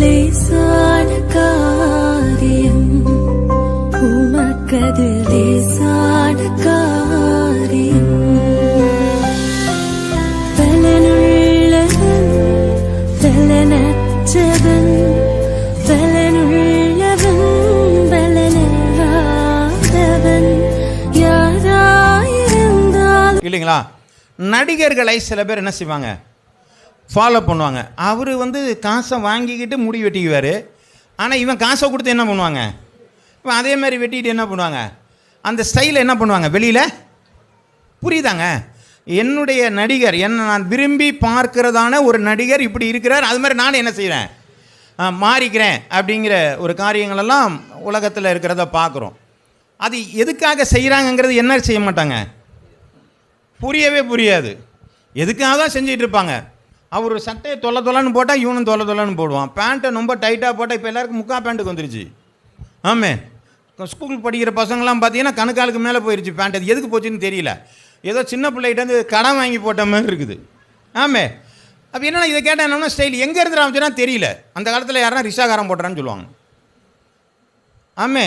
லேசான காரியம் உமக்கது லேசான காரியம். பலனுள்ளவன் பலனற்றவன் பலனுள்ளவன் பலனில்லாதவன் யாராயிருந்தாலும் இல்லைங்களா? நடிகர்களை சில பேர் என்ன செய்வாங்க, ஃபாலோ பண்ணுவாங்க. அவர் காசை வாங்கிக்கிட்டு முடி வெட்டிக்குவார். ஆனால் இவன் காசை கொடுத்து என்ன பண்ணுவாங்க, இவன் அதே மாதிரி வெட்டிக்கிட்டு என்ன பண்ணுவாங்க, அந்த ஸ்டைலில் என்ன பண்ணுவாங்க வெளியில். புரியுதாங்க? என்னுடைய நடிகர், என்னை நான் விரும்பி பார்க்கிறதான ஒரு நடிகர் இப்படி இருக்கிறார், அது மாதிரி நான் என்ன செய்கிறேன், மாறிக்கிறேன் அப்படிங்கிற ஒரு காரியங்களெல்லாம் உலகத்தில் இருக்கிறத பார்க்குறோம். அது எதுக்காக செய்கிறாங்கங்கிறது என்ன செய்ய மாட்டாங்க, புரியவே புரியாது. எதுக்காக தான் செஞ்சிகிட்டு இருப்பாங்க. அவர் சட்டையை தொலைன்னு போட்டால் இவனும் தொலைன்னு போடுவான். பேண்ட்டை ரொம்ப டைட்டாக போட்டால் இப்போ எல்லாருக்கும் முக்கா பேண்ட்டுக்கு வந்துருச்சு. ஆமே, ஸ்கூலுக்கு படிக்கிற பசங்களாம் பார்த்தீங்கன்னா கணுக்காலுக்கு மேலே போயிடுச்சு பேண்ட். அது எதுக்கு போச்சுன்னு தெரியல. ஏதோ சின்ன பிள்ளைகிட்ட கடன் வாங்கி போட்ட மாதிரி இருக்குது. ஆமே, அப்போ என்னென்னா இதை கேட்டால் என்னன்னா ஸ்டைல் எங்கே இருந்து ஆரம்பிச்சுன்னா தெரியல. அந்த காலத்தில் யாருன்னா ரிஷாகாரம் போட்டுறான்னு சொல்லுவாங்க. ஆமே,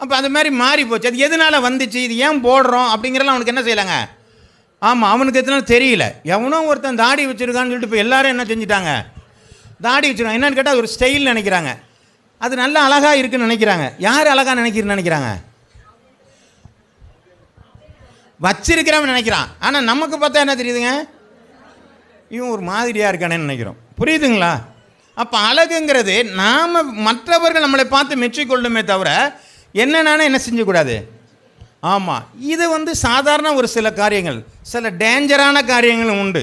அப்போ அது மாதிரி மாறி போச்சு. அது எதனால் வந்துச்சு, இது ஏன் போடுறோம் அப்படிங்கிறலாம் அவனுக்கு என்ன செய்யலாங்க. ஆமாம், அவனுக்கு எத்தனை தெரியல. எவனோ ஒருத்தன் தாடி வச்சுருக்கான்னு சொல்லிட்டு இப்போ எல்லோரும் என்ன செஞ்சுட்டாங்க, தாடி வச்சுருக்காங்க. என்னென்னு கேட்டால் அது ஒரு ஸ்டைல் நினைக்கிறாங்க. அது நல்லா அழகாக இருக்குன்னு நினைக்கிறாங்க. யார் அழகாக நினைக்கிறாங்க, வச்சிருக்கிறவன் நினைக்கிறான். ஆனால் நமக்கு பார்த்தா என்ன தெரியுதுங்க, இவன் ஒரு மாதிரியாக இருக்கானேன்னு நினைக்கிறோம். புரியுதுங்களா? அப்போ அழகுங்கிறது நாம் மற்றவர்கள் நம்மளை பார்த்து மெச்சிக்கொள்ளுமே தவிர என்னென்னா என்ன செஞ்சக்கூடாது. ஆமாம், இது சாதாரண ஒரு சில காரியங்கள், சில டேஞ்சரான காரியங்களும் உண்டு.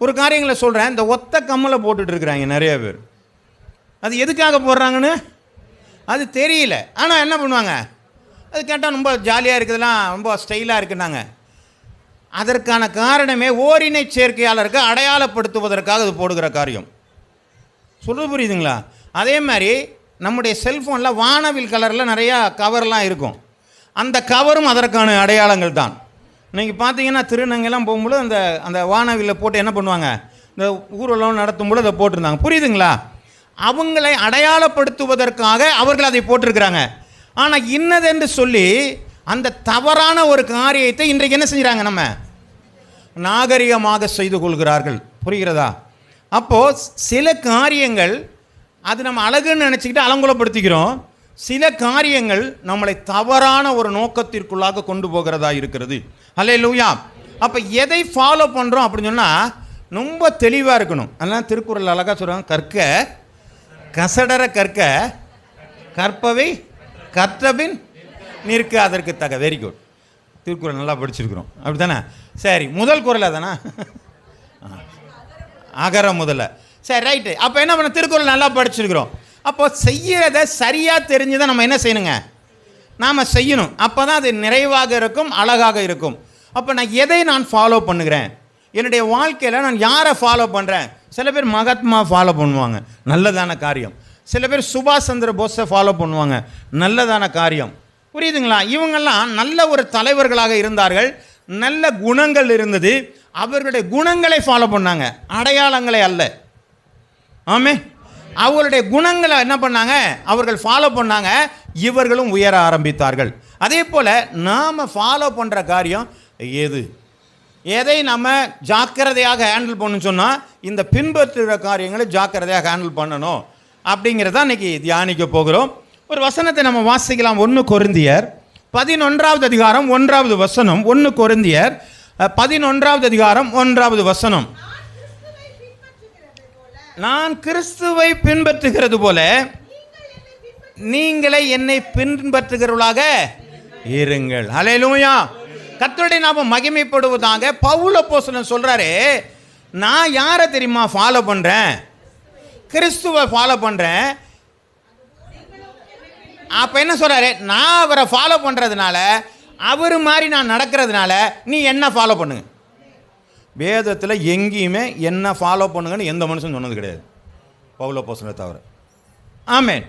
ஒரு காரியங்களை சொல்கிறேன். இந்த ஒத்த கம்மலை போட்டுட்டு இருக்கிறாங்க நிறைய பேர். அது எதுக்காக போடுறாங்கன்னு அது தெரியல. ஆனால் என்ன பண்ணுவாங்க, அது கேட்டால் ரொம்ப ஜாலியாக இருக்குதுலாம், ரொம்ப ஸ்டைலாக இருக்குன்னாங்க. அதற்கான காரணமே ஓரினை சேர்க்கையாளருக்கு அடையாளப்படுத்துவதற்காக அது போடுகிற காரியம். சொல்கிறது புரியுதுங்களா? அதே மாதிரி நம்முடைய செல்ஃபோனில் வானவில் கலரில் நிறையா கவர்லாம் இருக்கும். அந்த கவரும் அதற்கான அடையாளங்கள் தான். நீங்கள் பார்த்தீங்கன்னா திருநங்கைலாம் போகும்போது அந்த வானவில்லை போட்டு என்ன பண்ணுவாங்க, இந்த ஊர்வலம் நடத்தும்போது அதை போட்டிருந்தாங்க. புரியுதுங்களா? அவங்களை அடையாளப்படுத்துவதற்காக அவர்கள் அதை போட்டிருக்கிறாங்க. ஆனால் இன்னதென்று சொல்லி அந்த தவறான ஒரு காரியத்தை இன்றைக்கு என்ன செஞ்சுறாங்க, நம்ம நாகரிகமாக செய்து கொள்கிறார்கள். புரிகிறதா? அப்போது சில காரியங்கள் அது நம்ம அழகுன்னு நினச்சிக்கிட்டு அலங்கோலப்படுத்திக்கிறோம். சில காரியங்கள் நம்மளை தவறான ஒரு நோக்கத்திற்குள்ளாக கொண்டு போகிறதா இருக்கிறது. அல்லேலூயா. அப்போ எதை ஃபாலோ பண்ணுறோம் அப்படின்னு சொன்னால் ரொம்ப தெளிவாக இருக்கணும். அதெல்லாம் திருக்குறள் அழகாக சொல்கிறாங்க, கற்க கசடர கற்க கற்பவை கற்றபின் நிற்க அதற்கு தக. Very good. திருக்குறள் நல்லா படிச்சிருக்கிறோம், அப்படி தானே? சரி, முதல் குறள் தானே, அகர முதல்ல. சரி, ரைட்டு. அப்போ என்ன பண்ண, திருக்குறள் நல்லா படிச்சிருக்கிறோம். அப்போ செய்கிறத சரியாக தெரிஞ்சுதான் நம்ம என்ன செய்யணுங்க, நாம் செய்யணும். அப்போ தான் அது நிறைவாக இருக்கும், அழகாக இருக்கும். அப்போ நான் ஃபாலோ பண்ணுகிறேன், என்னுடைய வாழ்க்கையில் நான் யாரை ஃபாலோ பண்ணுறேன். சில பேர் மகாத்மா ஃபாலோ பண்ணுவாங்க, நல்லதான காரியம். சில பேர் சுபாஷ் சந்திர போஸை ஃபாலோ பண்ணுவாங்க, நல்லதான காரியம். புரியுதுங்களா? இவங்கெல்லாம் நல்ல ஒரு தலைவர்களாக இருந்தார்கள், நல்ல குணங்கள் இருந்தது. அவர்களுடைய குணங்களை ஃபாலோ பண்ணாங்க, அடையாளங்களை அல்ல. ஆமே, அவர்களுடைய குணங்களை என்ன பண்ணாங்க, அவர்கள் ஃபாலோ பண்ணாங்க. இவர்களும் உயர ஆரம்பித்தார்கள். அதே போல் நாம் ஃபாலோ பண்ணுற காரியம் எதை நம்ம ஜாக்கிரதையாக ஹேண்டில் பண்ணணும்னு சொன்னால் இந்த பின்பற்றுகிற காரியங்களை ஜாக்கிரதையாக ஹேண்டில் பண்ணணும் அப்படிங்கிறத இன்றைக்கி தியானிக்க போகிறோம். ஒரு வசனத்தை நம்ம வாசிக்கலாம். 1 கொரிந்தியர் 11வது அதிகாரம் 1வது வசனம். 1 கொரிந்தியர் 11வது அதிகாரம் 1வது வசனம். நான் கிறிஸ்துவை பின்பற்றுகிறது போல நீங்களே என்னை பின்பற்றுகிறவர்களாக இருங்கள். அல்லேலூயா. கர்த்தருடைய நாமம் மகிமைப்படுவதாக. பவுல் அப்போஸ்தலன் சொல்றாரு, நான் யாரை தெரியுமா ஃபாலோ பண்றேன், கிறிஸ்துவை ஃபாலோ பண்றேன். அப்ப என்ன சொல்றாரு, நான் அவரை ஃபாலோ பண்றதுனால, அவர் மாதிரி நான் நடக்கிறதுனால நீ என்ன ஃபாலோ பண்ணுங்க. வேதத்தில் எங்கேயுமே என்ன ஃபாலோ பண்ணுங்கன்னு எந்த மனுஷன் சொன்னது கிடையாது, பவுல் அப்போஸ்தலனை தவிர. ஆமென்.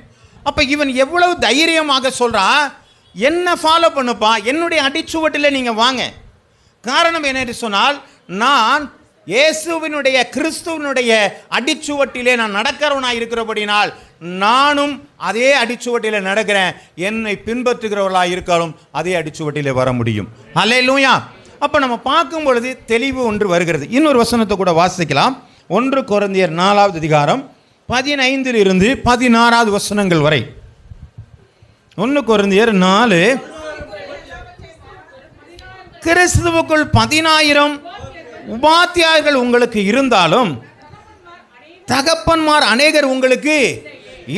அப்போ இவன் எவ்வளவு தைரியமாக சொல்கிறான், என்ன ஃபாலோ பண்ணுப்பா, என்னுடைய அடிச்சுவட்டில் நீங்கள் வாங்க. காரணம் என்ன சொன்னால், நான் இயேசுவினுடைய கிறிஸ்துவனுடைய அடிச்சுவட்டிலே நான் நடக்கிறவனாக இருக்கிறபடினால் நானும் அதே அடிச்சுவட்டிலே நடக்கிறேன். என்னை பின்பற்றுகிறவர்களாக இருக்காலும் அதே அடிச்சுவட்டிலே வர முடியும். அல்லேலூயா. அப்போ நம்ம பார்க்கும் பொழுது தெளிவு ஒன்று வருகிறது. இன்னொரு வசனத்தை கூட வாசிக்கலாம். 1 கொரிந்தியர் 4வது அதிகாரம் 15 16 வசனங்கள் வரை. 1 கொரிந்தியர் 4. கிறிஸ்துவுக்குள் 10,000 உபாத்தியாயர்கள் உங்களுக்கு இருந்தாலும் தகப்பன்மார் அநேகர் உங்களுக்கு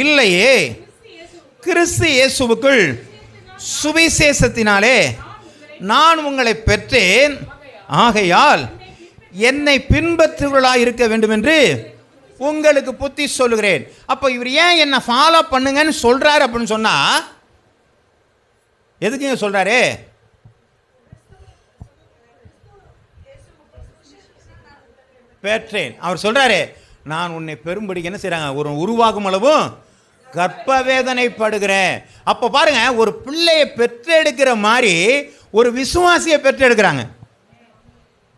இல்லையே. கிறிஸ்து இயேசுவுக்குள் சுவிசேஷத்தினாலே நான் உங்களை பெற்றேன். ஆகையால் என்னை பின்பற்றுவர்களாக இருக்க வேண்டும் என்று உங்களுக்கு புத்தி சொல்லுகிறேன். அப்போ இவர் ஏன் என்னை ஃபாலோ பண்ணுங்கன்னு சொல்றாரு அப்படின்னு சொன்னா எதுக்குங்க சொல்றாரு? பெற்றேன். அவர் சொல்றாரு நான் உன்னை பெரும்படி என்ன செய்றாங்க, ஒரு உருவாகும் அளவும் கர்ப்ப வேதனைப்படுகிறேன். அப்போ பாருங்க, ஒரு பிள்ளையை பெற்றெடுக்கிற மாதிரி ஒரு விசுவாசியை பெற்றெடுக்கிறாங்க.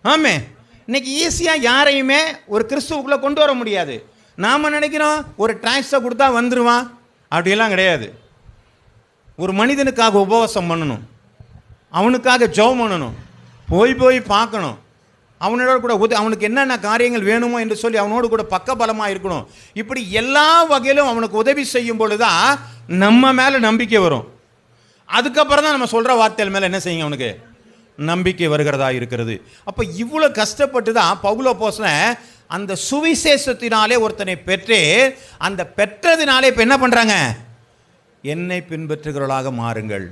ஆமே, இன்னைக்கு ஈஸியாக யாரையுமே ஒரு கிறிஸ்துவுக்குள்ளே கொண்டு வர முடியாது. நாம் நினைக்கிறோம் ஒரு டாக்ஸை கொடுத்தா வந்துடுவான், அப்படியெல்லாம் கிடையாது. ஒரு மனிதனுக்காக உபவாசம் பண்ணணும், அவனுக்காக ஜெபம் பண்ணணும், போய் பார்க்கணும், அவனோட கூட அவனுக்கு என்னென்ன காரியங்கள் வேணுமோ என்று சொல்லி அவனோடு கூட பக்கபலமாக இருக்கணும். இப்படி எல்லா வகையிலும் அவனுக்கு உதவி செய்யும் பொழுது தான் நம்ம மேலே நம்பிக்கை வரும். அதுக்கப்புறம் தான் நம்ம சொல்கிற வார்த்தைகள் மேலே என்ன செய்யுங்க அவனுக்கு நம்பிக்கை வருகிறதா இருக்கிறது. அப்போ இவ்வளோ கஷ்டப்பட்டு தான் பவுல் அப்போஸ்தலன் அந்த சுவிசேஷத்தினாலே ஒருத்தனை பெற்று அந்த பெற்றதினாலே இப்போ என்ன பண்ணுறாங்க, என்னை பின்பற்றுகிறவர்களாக மாறுங்கள்.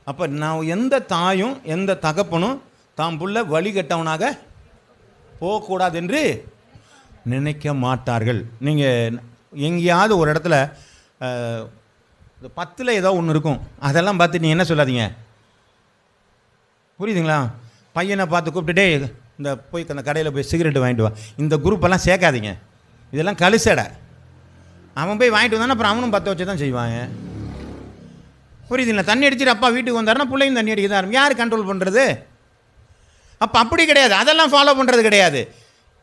அப்போ நான் எந்த தாயும் எந்த தகப்பனும் தாம் புள்ள வழிகட்டவனாக போகக்கூடாது என்று நினைக்க மாட்டார்கள். நீங்கள் எங்கேயாவது ஒரு இடத்துல 10ல் ஏதோ ஒன்று இருக்கும், அதெல்லாம் பார்த்து நீங்கள் என்ன சொல்லாதீங்க, புரியுதுங்களா? பையனை பார்த்து கூப்பிட்டுட்டே இந்த போய் அந்த கடையில் போய் சிகரெட்டு வாங்கிட்டு வா, இந்த குரூப்பெல்லாம் சேர்க்காதீங்க, இதெல்லாம் கழுசடை. அவன் போய் வாங்கிட்டு வந்தானா அப்புறம் அவனும் 10 வச்சு தான் செய்வாங்க. புரியுதுங்களா? தண்ணி அடிச்சுட்டு அப்பா வீட்டுக்கு வந்தாருன்னா பிள்ளையும் தண்ணி அடிக்க தான். யார் கண்ட்ரோல் பண்ணுறது? அப்போ அப்படி கிடையாது, அதெல்லாம் ஃபாலோ பண்ணுறது கிடையாது.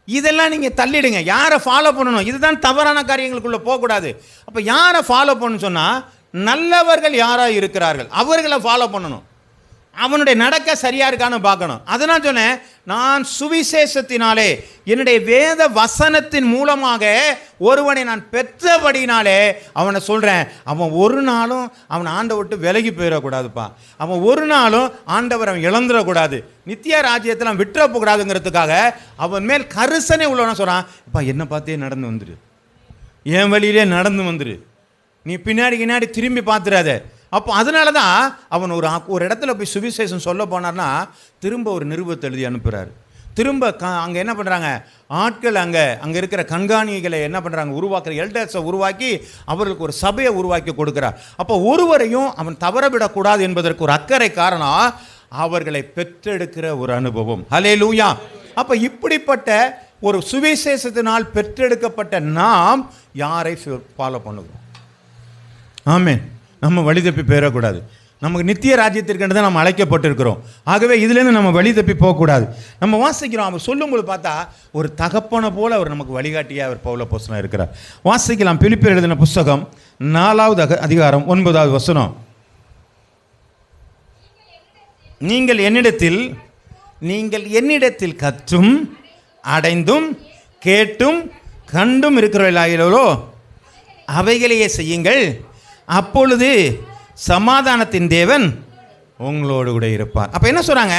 இதெல்லாம் நீங்கள் தள்ளிடுங்க. யாரை ஃபாலோ பண்ணணும், இதுதான் தவறான காரியங்களுக்குள்ளே போகக்கூடாது. அப்போ யாரை ஃபாலோ பண்ணணும்னு சொன்னால் நல்லவர்கள் யாராக இருக்கிறார்கள் அவர்களை ஃபாலோ பண்ணணும். அவனுடைய நடக்க சரியா இருக்கான்னு பார்க்கணும். அதனால் சொன்னேன், நான் சுவிசேஷத்தினாலே என்னுடைய வேத வசனத்தின் மூலமாக ஒருவனை நான் பெற்றபடினாலே அவனை சொல்கிறேன், அவன் ஒரு நாளும் அவன் ஆண்டை விட்டு விலகி போயிடக்கூடாதுப்பா, அவன் ஒரு நாளும் ஆண்டவர் அவன் இழந்துடக்கூடாது, நித்திய ராஜ்யத்தில் அவன் விட்டுற போகக்கூடாதுங்கிறதுக்காக அவன் மேல் கரிசனை உள்ளவன சொல்கிறான், இப்போ என்னை பார்த்தே நடந்து வந்துரு, என் வழியிலே நடந்து வந்துரு, நீ பின்னாடி திரும்பி பார்த்துடாத. அப்போ அதனால தான் அவன் ஒரு இடத்துல போய் சுவிசேஷம் சொல்ல போனார்னா திரும்ப ஒரு நிருபத்தை எழுதி அனுப்புகிறார். திரும்ப அங்கே என்ன பண்ணுறாங்க, ஆட்கள் அங்கே இருக்கிற கண்காணிகளை என்ன பண்ணுறாங்க, உருவாக்குற எல்டர்ஸை உருவாக்கி அவர்களுக்கு ஒரு சபையை உருவாக்கி கொடுக்குறார். அப்போ ஒருவரையும் அவன் தவறவிடக்கூடாது என்பதற்கு ஒரு அக்கறை காரணம் அவர்களை பெற்றெடுக்கிற ஒரு அனுபவம். ஹல்லேலூயா. அப்போ இப்படிப்பட்ட ஒரு சுவிசேஷத்தினால் பெற்றெடுக்கப்பட்ட நாம் யாரை ஃபாலோ பண்ணுவோம்? ஆமென். நம்ம வழி தப்பி போயிடக்கூடாது. நமக்கு நித்திய ராஜ்யத்திற்கென்று தான் நம்ம அழைக்கப்பட்டிருக்கிறோம். ஆகவே இதுலேருந்து நம்ம வழி தப்பி போகக்கூடாது. நம்ம வாசிக்கிறோம், அவர் சொல்லும்போது பார்த்தா ஒரு தகப்பனை போல அவர் நமக்கு வழிகாட்டியாக அவர் பவுல் அப்போஸ்தலன் இருக்கிறார். வாசிக்கலாம், பிலிப்பியர் எழுதின புஸ்தகம் 4வது அதிகாரம் 9வது வசனம். நீங்கள் என்னிடத்தில் கற்றும் அடைந்தும் கேட்டும் கண்டும் இருக்கிறவர்களாகிறோ அவைகளையே செய்யுங்கள், அப்பொழுது சமாதானத்தின் தேவன் உங்களோடு கூட இருப்பார். அப்போ என்ன சொல்கிறாங்க,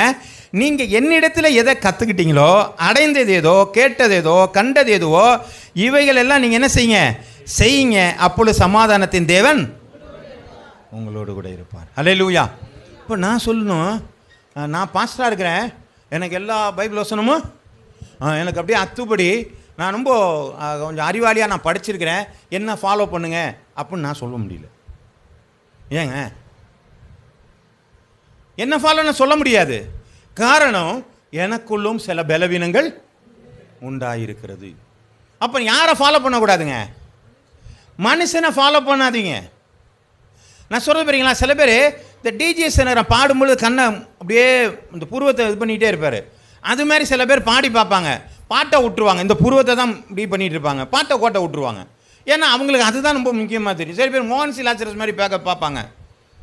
நீங்கள் என்னிடத்தில் எதை கற்றுக்கிட்டீங்களோ, அடைந்தது ஏதோ, கேட்டது ஏதோ, கண்டது எதுவோ, இவைகள் எல்லாம் நீங்கள் என்ன செய்யுங்க, அப்பொழுது சமாதானத்தின் தேவன் உங்களோடு கூட இருப்பார். ஹல்லேலூயா. இப்போ நான் சொல்லணும், நான் பாஸ்டராக இருக்கிறேன், எனக்கு எல்லா பைபிள் வசனமும் எனக்கு அப்படியே அத்துப்படி, நான் ரொம்ப கொஞ்சம் அறிவாளியாக நான் படிச்சிருக்கிறேன், என்ன ஃபாலோ பண்ணுங்க அப்படின்னு நான் சொல்ல முடியல. ஏங்க என்ன ஃபாலோன்னு சொல்ல முடியாது. காரணம், எனக்குள்ளும் சில பலவீனங்கள் உண்டாயிருக்கிறது. அப்போ யாரை ஃபாலோ பண்ணக்கூடாதுங்க, மனுஷனை ஃபாலோ பண்ணாதீங்க. நான் சொல்கிறது பாருங்களா, சில பேர் இந்த டிஜே சேனரை பாடும்பொழுது கண்ணை அப்படியே இந்த பூர்வத்தை இது பண்ணிகிட்டே இருப்பார். அது மாதிரி சில பேர் பாடி பார்ப்பாங்க, பாட்டை விட்டுருவாங்க. இந்த புருவத்தை தான் இப்படி பண்ணிகிட்டு இருப்பாங்க, பாட்டை கோட்டை விட்டுருவாங்க. ஏன்னா அவங்களுக்கு அதுதான் ரொம்ப முக்கியமாக தெரியும். சரி பேர் மோகன் சிலாச்சரஸ் மாதிரி பார்ப்பாங்க.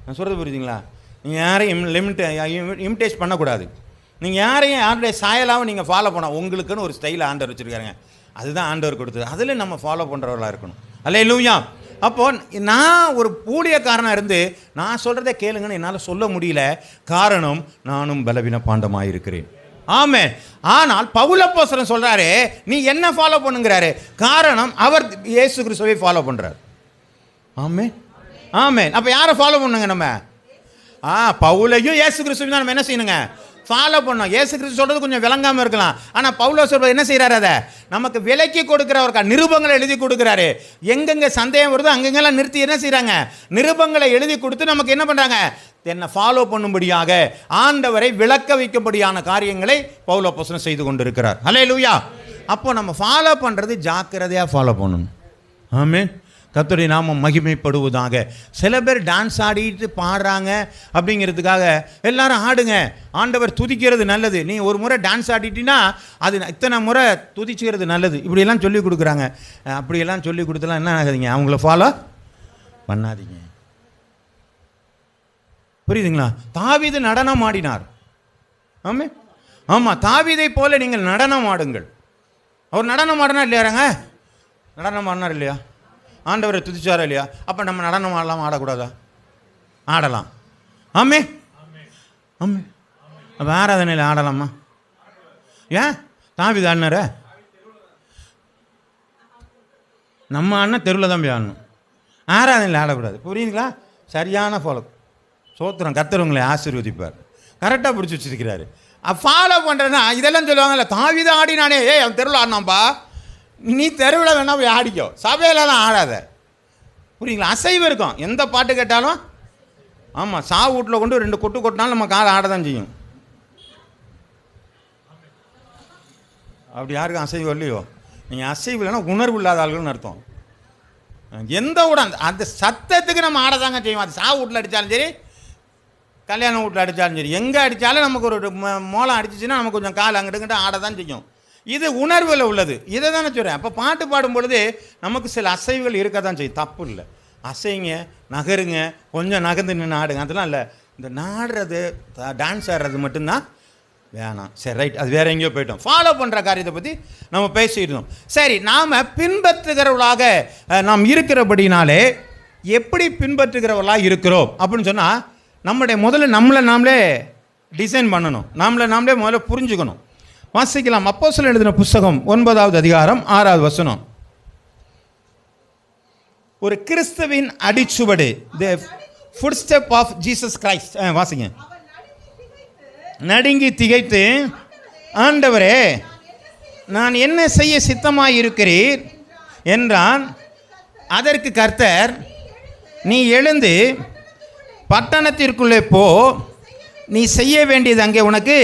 நான் சொல்கிறது புரியுதுங்களா? நீங்கள் யாரையும் இமிட்டேட் பண்ணக்கூடாது. நீங்கள் யாருடைய சாயலாகவும் நீங்கள் ஃபாலோ பண்ண, உங்களுக்குன்னு ஒரு ஸ்டைல் ஆண்டவர் வச்சுருக்காருங்க. அதுதான் ஆண்டவர் கொடுத்தது. அதில் நம்ம ஃபாலோ பண்ணுறவர்களாக இருக்கணும். அல்லேலூயா. அப்போது நான் ஒரு ஊழியக்காரனாக இருந்து நான் சொல்கிறத கேளுங்கன்னு என்னால் சொல்ல முடியல. காரணம், நானும் பலவீன பாண்டமாக இருக்கிறேன். ஆமென். ஆனால் பவுல் அப்போஸ்தலன் சொல்கிறாரு, நீ என்ன ஃபாலோ பண்ணுங்கிறாரு. காரணம், அவர் இயேசு கிறிஸ்துவை ஃபாலோ பண்ணுறார். ஆமென், ஆமென். அப்போ யாரை ஃபாலோ பண்ணுங்க நம்ம? பவுலையும் இயேசு கிறிஸ்துவையும் தான் நம்ம என்ன செய்யணுங்க? ஃபாலோ பண்ணோம். இயேசு கிறிஸ்து சொல்கிறது கொஞ்சம் விளங்காமல் இருக்கலாம். ஆனால் பவுலோ சொல்றது என்ன செய்கிறாரு? அதை நமக்கு விலக்கி கொடுக்குறவருக்கா நிருபங்களை எழுதி கொடுக்குறாரு. எங்கெங்கே சந்தேகம் வருதோ அங்கெங்கெல்லாம் நிறுத்தி என்ன செய்கிறாங்க? நிருபங்களை எழுதி கொடுத்து நமக்கு என்ன பண்ணுறாங்க? என்னை ஃபாலோ பண்ணும்படியாக, ஆண்டவரை விளக்க வைக்கும்படியான காரியங்களை பவுல் அப்போஸ்தலன் செய்து கொண்டிருக்கிறார். அல்லேலூயா. அப்போ நம்ம ஃபாலோ பண்ணுறது ஜாக்கிரதையாக ஃபாலோ பண்ணணும். ஆமென். கர்த்தருடைய நாமம் மகிமைப்படுவதாக. சில பேர் டான்ஸ் ஆடிட்டு பாடுறாங்க அப்படிங்கிறதுக்காக எல்லாரும் ஆடுங்க, ஆண்டவர் துதிக்கிறது நல்லது, நீ ஒரு முறை டான்ஸ் ஆடிட்டினா அது இத்தனை முறை துதிச்சுக்கிறது நல்லது, இப்படியெல்லாம் சொல்லி கொடுக்குறாங்க. அப்படியெல்லாம் சொல்லி கொடுத்தலாம் என்ன ஆகாதீங்க, அவங்கள ஃபாலோ பண்ணாதீங்க. புரியுதுங்களா? தாவீது நடனம் ஆடினார். ஆமாம், ஆமாம், தாவீதை போல நீங்கள் நடனம் ஆடுங்கள். அவர் நடனம் ஆடினா இல்லையாங்க? நடனம் ஆடினார் இல்லையா? ஆண்டவரை துதிச்சாரா இல்லையா? அப்போ நம்ம நடனம் ஆடலாம், ஆடக்கூடாதா? ஆடலாம். ஆமே, ஆமே. அப்போ ஆராதனையில் ஆடலாமா? ஏன் தாவீது ஆடினார? நம்ம அண்ணன் தெருவில் தான் போய் ஆடணும், ஆராதனையில் ஆடக்கூடாது. புரியுதுங்களா? சரியான ஃபாலோ. சோத்திரம், கர்த்தர் உங்களை ஆசீர்வதிப்பார். கரெக்டாக பிடிச்சி வச்சிருக்கிறாரு. ஃபாலோ பண்ணுறேன்னா இதெல்லாம் சொல்லுவாங்கல்ல, தாவீது ஆடினானே, அவன் தெருவில் ஆடினாம்பா, நீ தெருவில் வேணா போய் ஆடிக்கோ, சபையிலலாம் ஆடாத. புரியுங்களா? அசைவு இருக்கும். எந்த பாட்டு கேட்டாலும் ஆமாம், சாவு வீட்டில் கொண்டு 2 கொட்டு கொட்டினாலும் நம்ம காலை ஆட தான் செய்யும். அப்படி யாருக்கும் அசைவு இல்லையோ? நீங்கள் அசைவு இல்லைன்னா உணர்வு இல்லாத ஆளுகள்னு அர்த்தம். எந்த உடன் அந்த சத்தத்துக்கு நம்ம ஆட தாங்க செய்வோம். அது சாவு வீட்டில் அடித்தாலும் சரி, கல்யாண வீட்டில் அடித்தாலும் சரி, எங்கே அடித்தாலும் நமக்கு ஒரு மோளம் அடிச்சிச்சின்னா நமக்கு கொஞ்சம் கால் அங்கிட்டு ஆட தான் செய்யும். இது உணர்வில் உள்ளது. இதை தானே சொல்கிறேன். அப்போ பாட்டு பாடும் பொழுது நமக்கு சில அசைவுகள் இருக்க தான் செய்யும். தப்பு இல்லை, அசைங்க, நகருங்க, கொஞ்சம் நகர்ந்து நின்று ஆடுங்க, அதெல்லாம் இல்லை. இந்த நாடுறது, டான்ஸ் ஆடுறது மட்டும்தான் வேணாம். சரி, ரைட், அது வேறு எங்கேயோ போய்ட்டோம். ஃபாலோ பண்ணுற காரியத்தை பற்றி நம்ம பேசியிருந்தோம். சரி, நாம் பின்பற்றுகிறவர்களாக நாம் இருக்கிறபடினாலே எப்படி பின்பற்றுகிறவர்களாக இருக்கிறோம் அப்படின்னு சொன்னால், முதல்ல நம்மளை நாமளே டிசைன் பண்ணணும், நாமளே முதல்ல புரிஞ்சுக்கணும். வாசிக்கலாம். அப்போஸ்தலர் எழுதின புஸ்தகம் 9வது அதிகாரம் 6வது வசனம். ஒரு கிறிஸ்துவின் அடிச்சுவடு, the footstep of Jesus Christ. வாசிங்க. நடுங்கி திகைத்து, ஆண்டவரே நான் என்ன செய்ய சித்தமாய் இருக்கிறீர் என்றான். அதற்கு கர்த்தர், நீ எழுந்து பட்டணத்திற்குள்ளே போ, நீ செய்ய வேண்டியது அங்கே உனக்கு